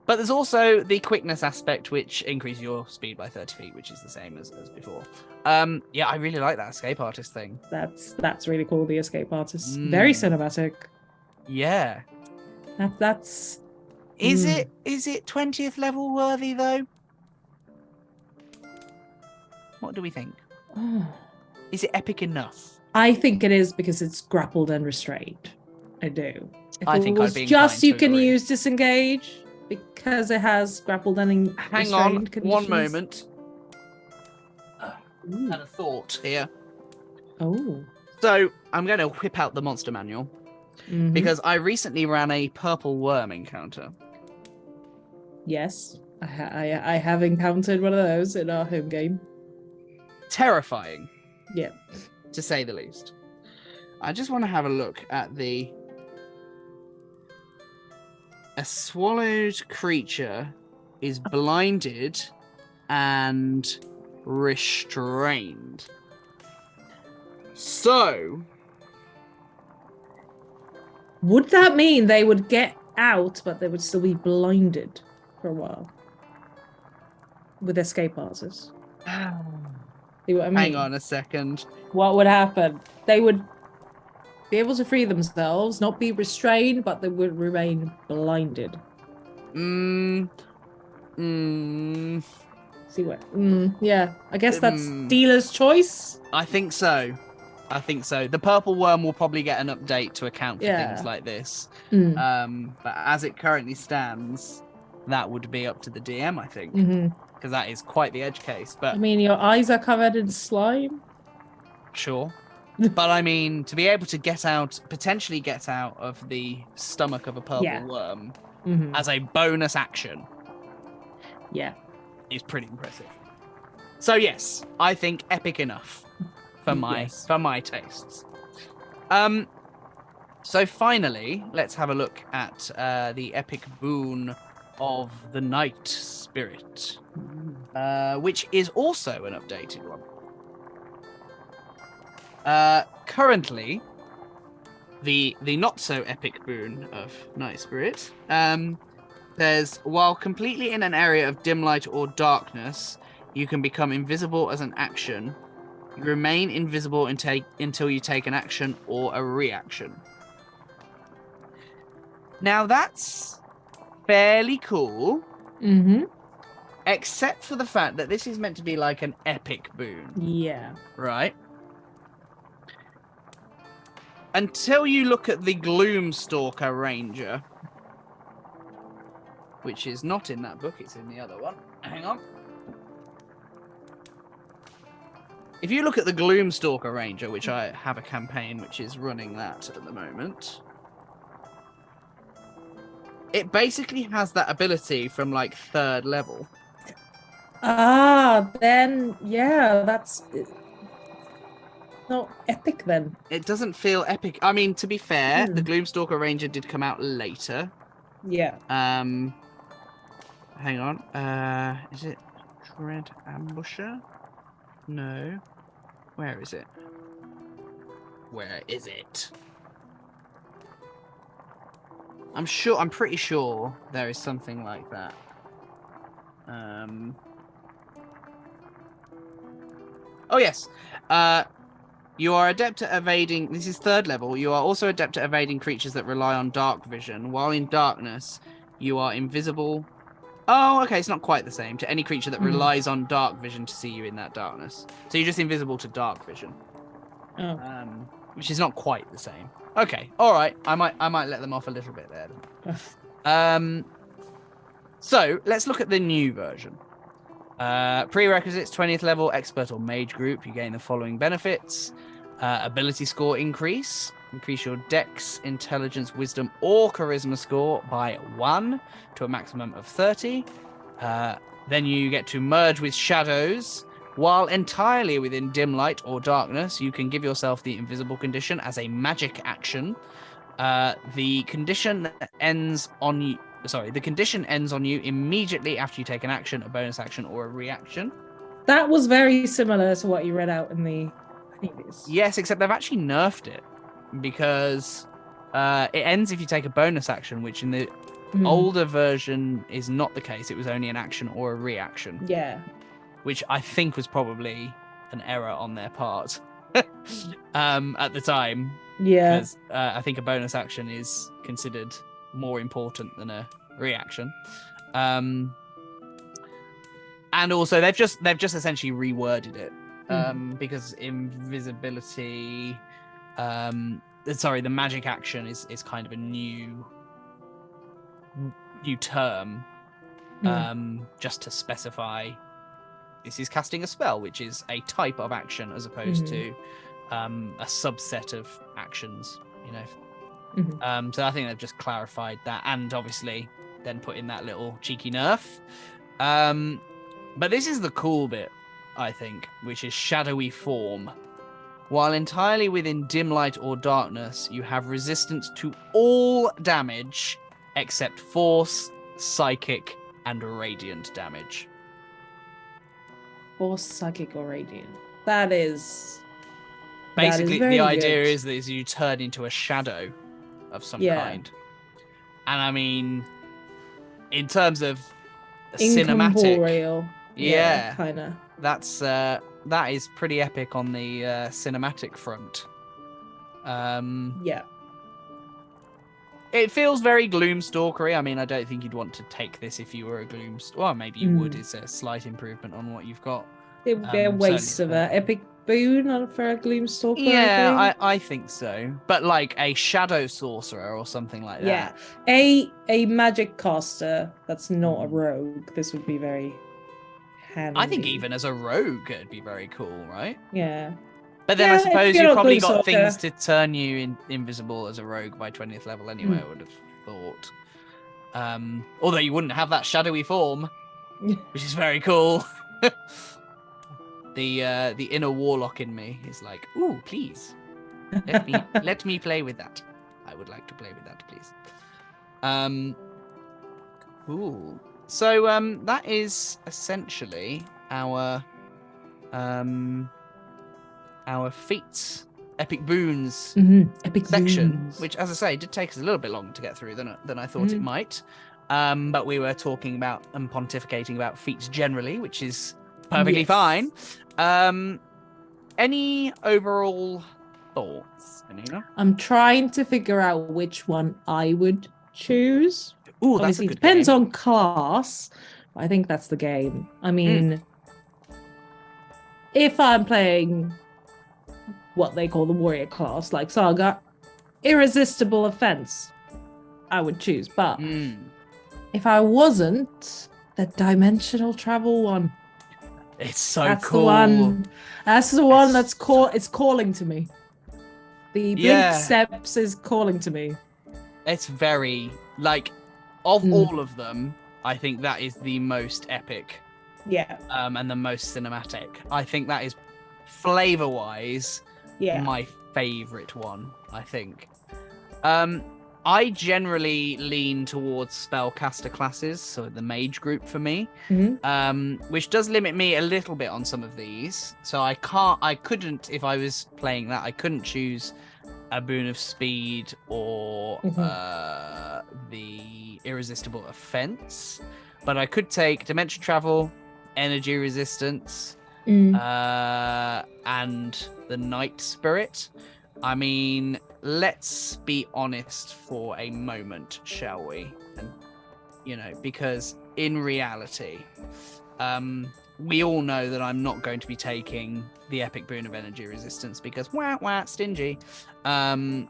But there's also the quickness aspect, which increases your speed by 30 feet, which is the same as before. I really like that escape artist thing. That's really cool, the escape artist. Very cinematic. Yeah. That's... Is it 20th level worthy, though? What do we think? Is it epic enough? I think it is because it's grappled and restrained. I do. I think I'd be just you can use disengage because it has grappled and hang on one moment. Had a thought here. Oh. So I'm going to whip out the monster manual because I recently ran a purple worm encounter. Yes, I have encountered one of those in our home game. Terrifying. Yeah. To say the least. I just want to have a look at a swallowed creature is blinded and restrained. So, would that mean they would get out, but they would still be blinded for a while? With escape artists? See what I mean? Hang on a second. What would happen? They would be able to free themselves, not be restrained, but they would remain blinded. See what? Yeah, I guess that's dealer's choice. I think so. The purple worm will probably get an update to account for things like this. But as it currently stands, that would be up to the DM, I think. Because that is quite the edge case. But I mean, your eyes are covered in slime. Sure. But I mean, to be able to potentially get out of the stomach of a purple worm as a bonus action. Yeah. Is pretty impressive. So yes, I think epic enough for my tastes. So finally, let's have a look at the epic boon of the Night Spirit, which is also an updated one. Currently, the not so epic boon of Night Spirit says, while completely in an area of dim light or darkness, you can become invisible as an action. You remain invisible until you take an action or a reaction. Now that's fairly cool. Except for the fact that this is meant to be like an epic boon. Yeah. Right? Until you look at the Gloomstalker Ranger, which is not in that book, it's in the other one. Hang on. If you look at the Gloomstalker Ranger, which I have a campaign which is running that at the moment, it basically has that ability from like 3rd level. Then yeah, that's not epic then. It doesn't feel epic. I mean, to be fair, the Gloomstalker Ranger did come out later. Yeah. Hang on. Is it Dread Ambusher? No. Where is it? Where is it? I'm pretty sure there is something like that. Oh yes. You are adept at evading. This is 3rd level. You are also adept at evading creatures that rely on dark vision. While in darkness, you are invisible. Oh, okay. It's not quite the same. To any creature that relies on dark vision to see you in that darkness. So you're just invisible to dark vision. Oh. Which is not quite the same. Okay. All right. I might let them off a little bit there. So let's look at the new version. Prerequisites: 20th level, expert or mage group. You gain the following benefits: ability score increase your dex, intelligence, wisdom, or charisma score by 1 to a maximum of 30. Then you get to merge with shadows. While entirely within dim light or darkness, you can give yourself the invisible condition as a magic action. The condition ends on you. The condition ends on you immediately after you take an action, a bonus action, or a reaction. That was very similar to what you read out in the previous. Yes, except they've actually nerfed it because it ends if you take a bonus action, which in the older version is not the case. It was only an action or a reaction. Yeah. Which I think was probably an error on their part at the time. Yeah. Because I think a bonus action is considered more important than a reaction. And also they've just essentially reworded it. Because invisibility the magic action is kind of a new term. Just to specify this is casting a spell, which is a type of action as opposed to a subset of actions, you know. So I think they've just clarified that, and obviously then put in that little cheeky nerf. But this is the cool bit, I think, which is shadowy form. While entirely within dim light or darkness, you have resistance to all damage except force, psychic, and radiant damage. Or psychic or radiant. That is basically the idea is that you turn into a shadow of some kind. And I mean, in terms of cinematic, kind of. That is pretty epic on the cinematic front. It feels very Gloomstalkery. I mean, I don't think you'd want to take this if you were a Gloomstalker. Well, maybe you would. It's a slight improvement on what you've got. It would be a waste of an Epic Boon for a Gloomstalker. Yeah, I think so. But like a Shadow Sorcerer or something like that. Yeah, a magic caster that's not a rogue. This would be very handy. I think even as a rogue, it'd be very cool, right? Yeah. But then I suppose you've probably got things to turn you invisible as a rogue by 20th level anyway, I would have thought. Although you wouldn't have that shadowy form, which is very cool. The inner warlock in me is like, ooh, please. Let me play with that. I would like to play with that, please. Cool. So that is essentially our feats, Epic Boons Epic section, Boons. Which, as I say, did take us a little bit longer to get through than I thought it might. But we were talking about and pontificating about feats generally, which is perfectly fine. Any overall thoughts, Annina? I'm trying to figure out which one I would choose. Ooh, that's a good depends game. on class. I think that's the game. I mean, if I'm playing what they call the warrior class, like Saga, irresistible offense, I would choose. But if I wasn't, the dimensional travel one. It's so that's cool. That's the one it's calling to me. The Blink Steps is calling to me. It's very, like, of all of them, I think that is the most epic. Yeah. And the most cinematic. I think that is, flavor-wise, my favorite one, I think. I generally lean towards spellcaster classes, so the mage group for me, which does limit me a little bit on some of these. So I couldn't, if I was playing that, I couldn't choose a boon of speed or the irresistible offense, but I could take dimension travel, energy resistance, and the night spirit. I mean, let's be honest for a moment, shall we? And because in reality, we all know that I'm not going to be taking the epic boon of energy resistance because stingy. I'm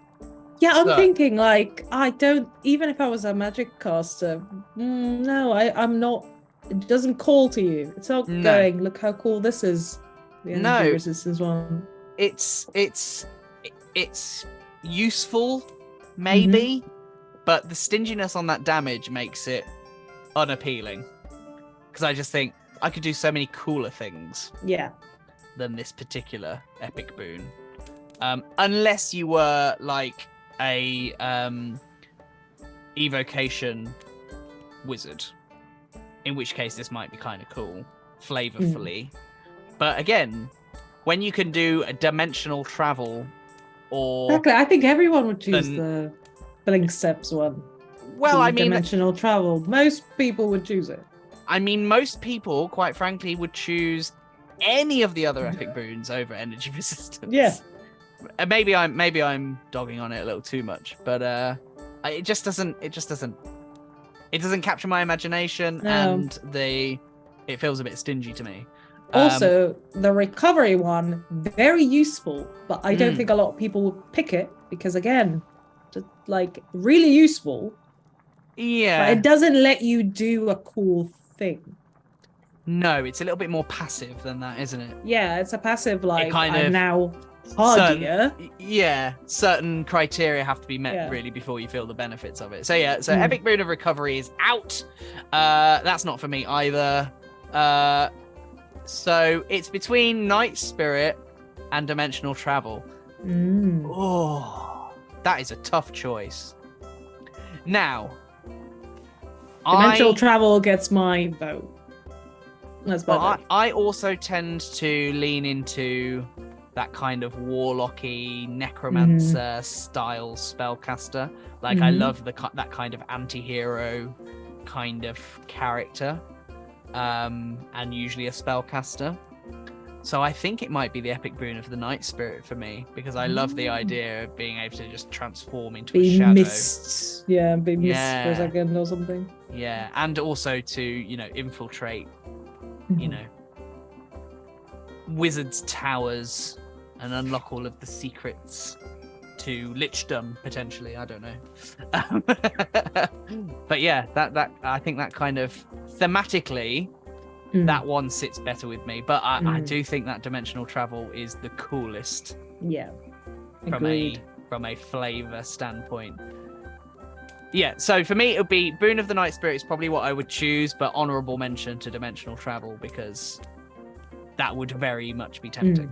thinking like I don't, even if I was a magic caster, no, I'm not. It doesn't call to you. It's not going, look how cool this is. The energy resistance one. It's useful, maybe, but the stinginess on that damage makes it unappealing. Because I just think I could do so many cooler things. Yeah. Than this particular epic boon. Unless you were like a evocation wizard, in which case this might be kind of cool flavorfully. But again, when you can do a dimensional travel, or exactly, I think everyone would choose the Blink Steps one. Well, I mean, dimensional travel. Most people would choose it. I mean, most people, quite frankly, would choose any of the other epic boons over energy resistance. Yeah. Maybe I'm dogging on it a little too much, but it doesn't capture my imagination, and it feels a bit stingy to me. Also, the recovery one, very useful, but I don't think a lot of people would pick it because, again, just like really useful. Yeah. But it doesn't let you do a cool thing. No, it's a little bit more passive than that, isn't it? Yeah, it's a passive, like, I'm now hardier. Certain criteria have to be met really before you feel the benefits of it. So Epic Boon of Recovery is out. That's not for me either. So it's between Night Spirit and Dimensional Travel. Oh, that is a tough choice. Now, Dimensional Travel gets my vote. That's but I also tend to lean into that kind of warlocky necromancer style spellcaster. Like I love that kind of anti-hero kind of character, and usually a spellcaster. So I think it might be the epic boon of the Night Spirit for me, because I love the idea of being able to just transform into a shadow. Mist. Yeah, be mist for a second or something. Yeah, and also to, infiltrate, wizards' towers and unlock all of the secrets to lichdom, potentially. I don't know. But yeah, that I think that kind of thematically, that one sits better with me. But I do think that dimensional travel is the coolest. Yeah. From a flavor standpoint. Yeah, so for me, it would be Boon of the Night Spirit is probably what I would choose, but honorable mention to dimensional travel, because that would very much be tempting.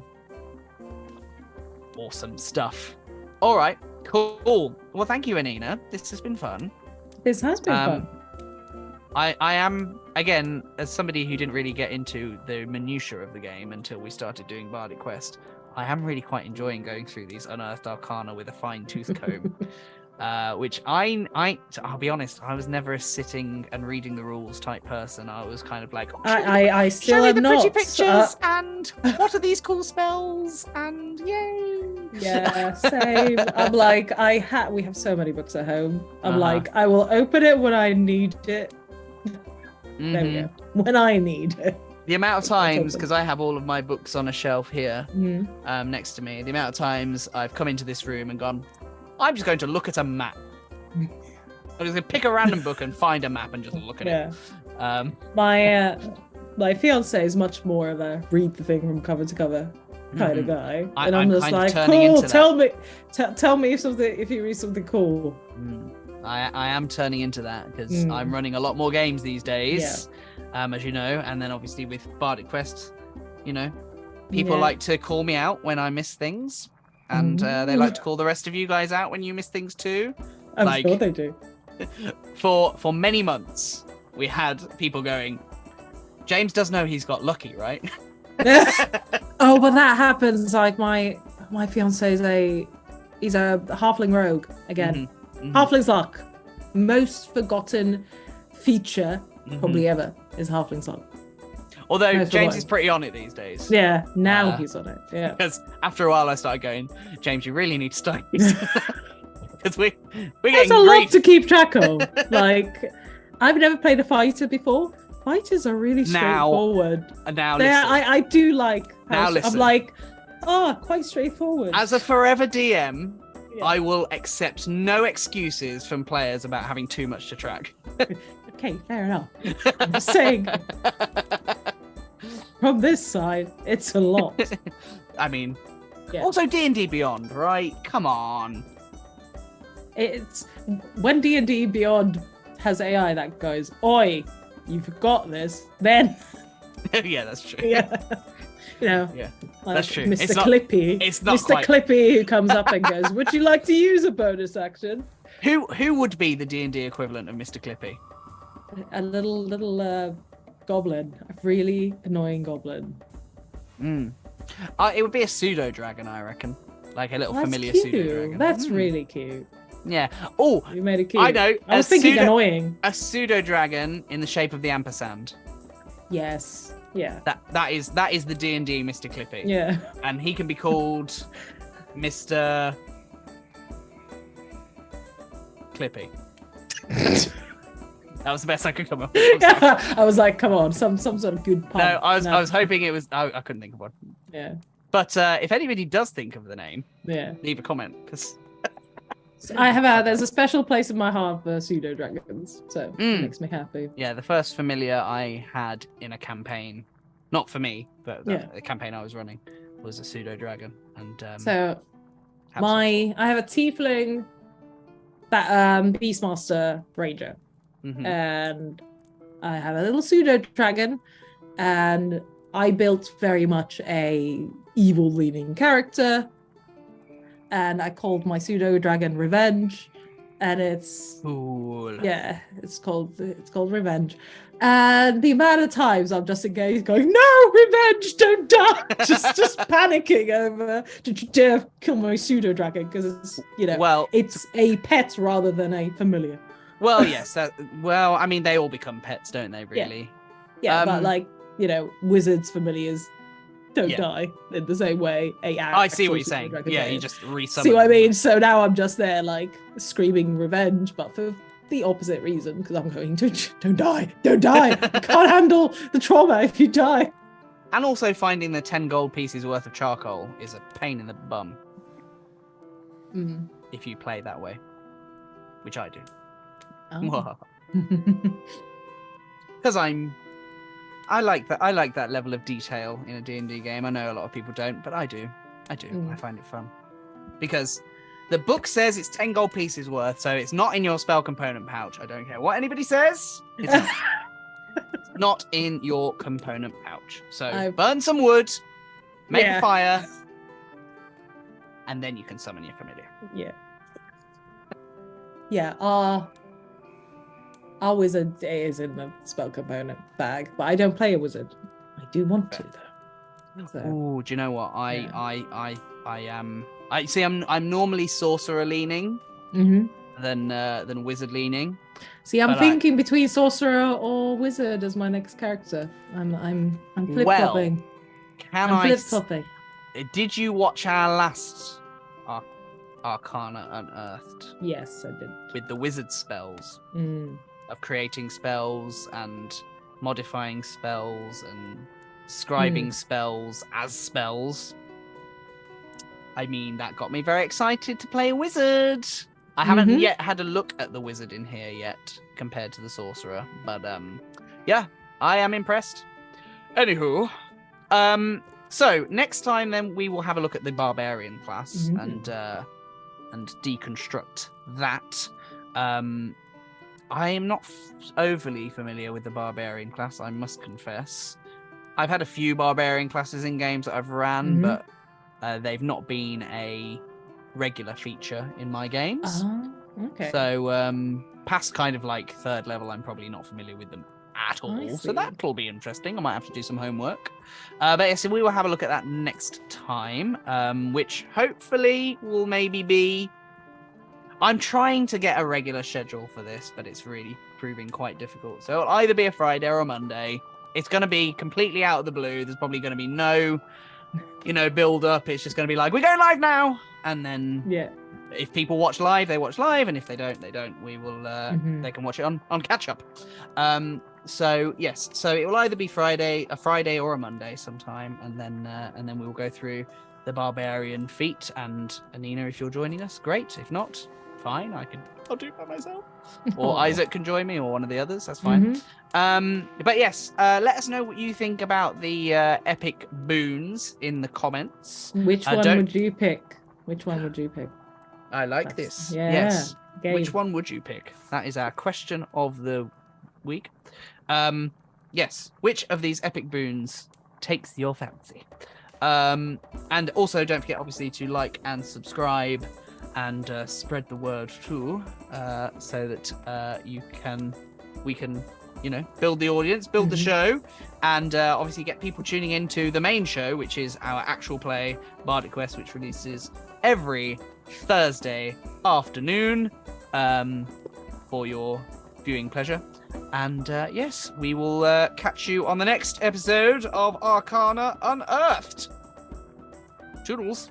Awesome stuff. All right, cool. Well, thank you, Annina. This has been fun. This has been fun. I am, again, as somebody who didn't really get into the minutiae of the game until we started doing Bardic Quest, I am really quite enjoying going through these Unearthed Arcana with a fine-tooth comb. Which I'll be honest, I was never a sitting and reading the rules type person. I was kind of like, I still am not. Show me the pretty pictures, and what are these cool spells, and yay. Yeah, same. I'm like, we have so many books at home. I'm like, I will open it when I need it. There we go. When I need it. The amount of times, because I have all of my books on a shelf here next to me, the amount of times I've come into this room and gone, I'm just going to look at a map. I'm just going to pick a random book and find a map and just look at it. My fiance is much more of a read the thing from cover to cover kind of guy, and I'm just like, cool. Tell me if you read something cool. I am turning into that, because I'm running a lot more games these days, as you know, and then obviously with Bardic Quest, people like to call me out when I miss things. And they like to call the rest of you guys out when you miss things too. I'm sure they do. For many months, we had people going, James does know he's got lucky, right? Oh, but that happens. Like my fiance is he's a halfling rogue again. Halfling's luck. most forgotten feature probably ever is Halfling Song. Although James is pretty on it these days. Yeah, now he's on it. Yeah. Because after a while I started going, James, you really need to start using because we're getting There's a lot to keep track of. Like, I've never played a fighter before. Fighters are really straightforward. Now I do like how I'm like, quite straightforward. As a forever DM, I will accept no excuses from players about having too much to track. Okay, fair enough. I'm just saying, from this side, it's a lot. I mean, also D&D Beyond, right? Come on. It's when D&D Beyond has AI that goes, oi, you forgot this, then yeah, that's true. Yeah. You know, like that's true. Mr. Clippy. It's not Mr. Clippy who comes up and goes, would you like to use a bonus action? Who would be the D&D equivalent of Mr. Clippy? A little goblin, a really annoying goblin. It would be a pseudo dragon, I reckon, like a little familiar cute. pseudo dragon. That's really cute. Yeah. Oh, you made it cute. I know. I was thinking annoying. A pseudo dragon in the shape of the ampersand. Yes. Yeah. That is the D&D Mr. Clippy. Yeah. And he can be called Mr. Clippy. That was the best I could come up with. I was like, come on, some sort of good pun. No, I was hoping it was. I couldn't think of one. Yeah. But if anybody does think of the name, leave a comment because there's a special place in my heart for pseudo dragons, so it makes me happy. Yeah, the first familiar I had in a campaign, not for me, but the campaign I was running was a pseudo dragon, and so I have a tiefling, that Beastmaster Ranger, and I have a little pseudo dragon, and I built very much a evil leaning character. And I called my pseudo dragon Revenge, and it's cool. Yeah, it's called Revenge. And the amount of times I'm just engaged, going, "No, Revenge, don't die!" just panicking over. Did you dare kill my pseudo dragon? Because it's it's a pet rather than a familiar. Well, yes. I mean, they all become pets, don't they? Really? Yeah, but like wizards, familiars. Don't die in the same way. I see what you're saying. Yeah, you just resummon. See what I mean? So now I'm just there, like screaming revenge, but for the opposite reason, because I'm going to don't die. I can't handle the trauma if you die. And also finding the 10 gold pieces worth of charcoal is a pain in the bum. If you play that way, which I do. Because I like that level of detail in a D&D game. I know a lot of people don't, but I do. I find it fun. Because the book says it's 10 gold pieces worth, so it's not in your spell component pouch. I don't care what anybody says. It's not in your component pouch. So burn some wood, make a fire, and then you can summon your familiar. Yeah. Yeah, our wizard is in the spell component bag, but I don't play a wizard. I do want to though. So, oh, do you know what? I see. I'm normally sorcerer leaning than wizard leaning. See, I'm thinking between sorcerer or wizard as my next character. I'm flip flopping. Flip flopping. Did you watch our last Arcana Unearthed? Yes, I did. With the wizard spells. Of creating spells and modifying spells and scribing spells as spells. I mean, that got me very excited to play a wizard. I haven't yet had a look at the wizard in here yet compared to the sorcerer, but I am impressed. Anywho, so next time then we will have a look at the barbarian class and deconstruct that. I am not overly familiar with the barbarian class, I must confess. I've had a few barbarian classes in games that I've ran, but they've not been a regular feature in my games. Okay. So past kind of like third level, I'm probably not familiar with them at all. So that'll be interesting. I might have to do some homework. But yeah, so we will have a look at that next time, which hopefully will maybe be... I'm trying to get a regular schedule for this, but it's really proving quite difficult. So it'll either be a Friday or a Monday. It's going to be completely out of the blue. There's probably going to be no, build up. It's just going to be like, we're going live now. And then if people watch live, they watch live. And if they don't, they don't. We will, they can watch it on catch up. So yes, so it will either be a Friday or a Monday sometime. And then we will go through the Barbarian feat. And Annina, if you're joining us, great. If not, fine. I'll do it by myself. Or Isaac can join me, or one of the others. That's fine. But yes, let us know what you think about the Epic Boons in the comments. Which one would you pick? I like this. Yeah. Yes. Game. Which one would you pick? That is our question of the week. Yes. Which of these Epic Boons takes your fancy? And also don't forget, obviously, to like and subscribe and spread the word too, so that we can build the audience, build the show, and obviously get people tuning into the main show, which is our actual play Bardic Quest, which releases every Thursday afternoon for your viewing pleasure. And yes, we will catch you on the next episode of Arcana Unearthed. Toodles.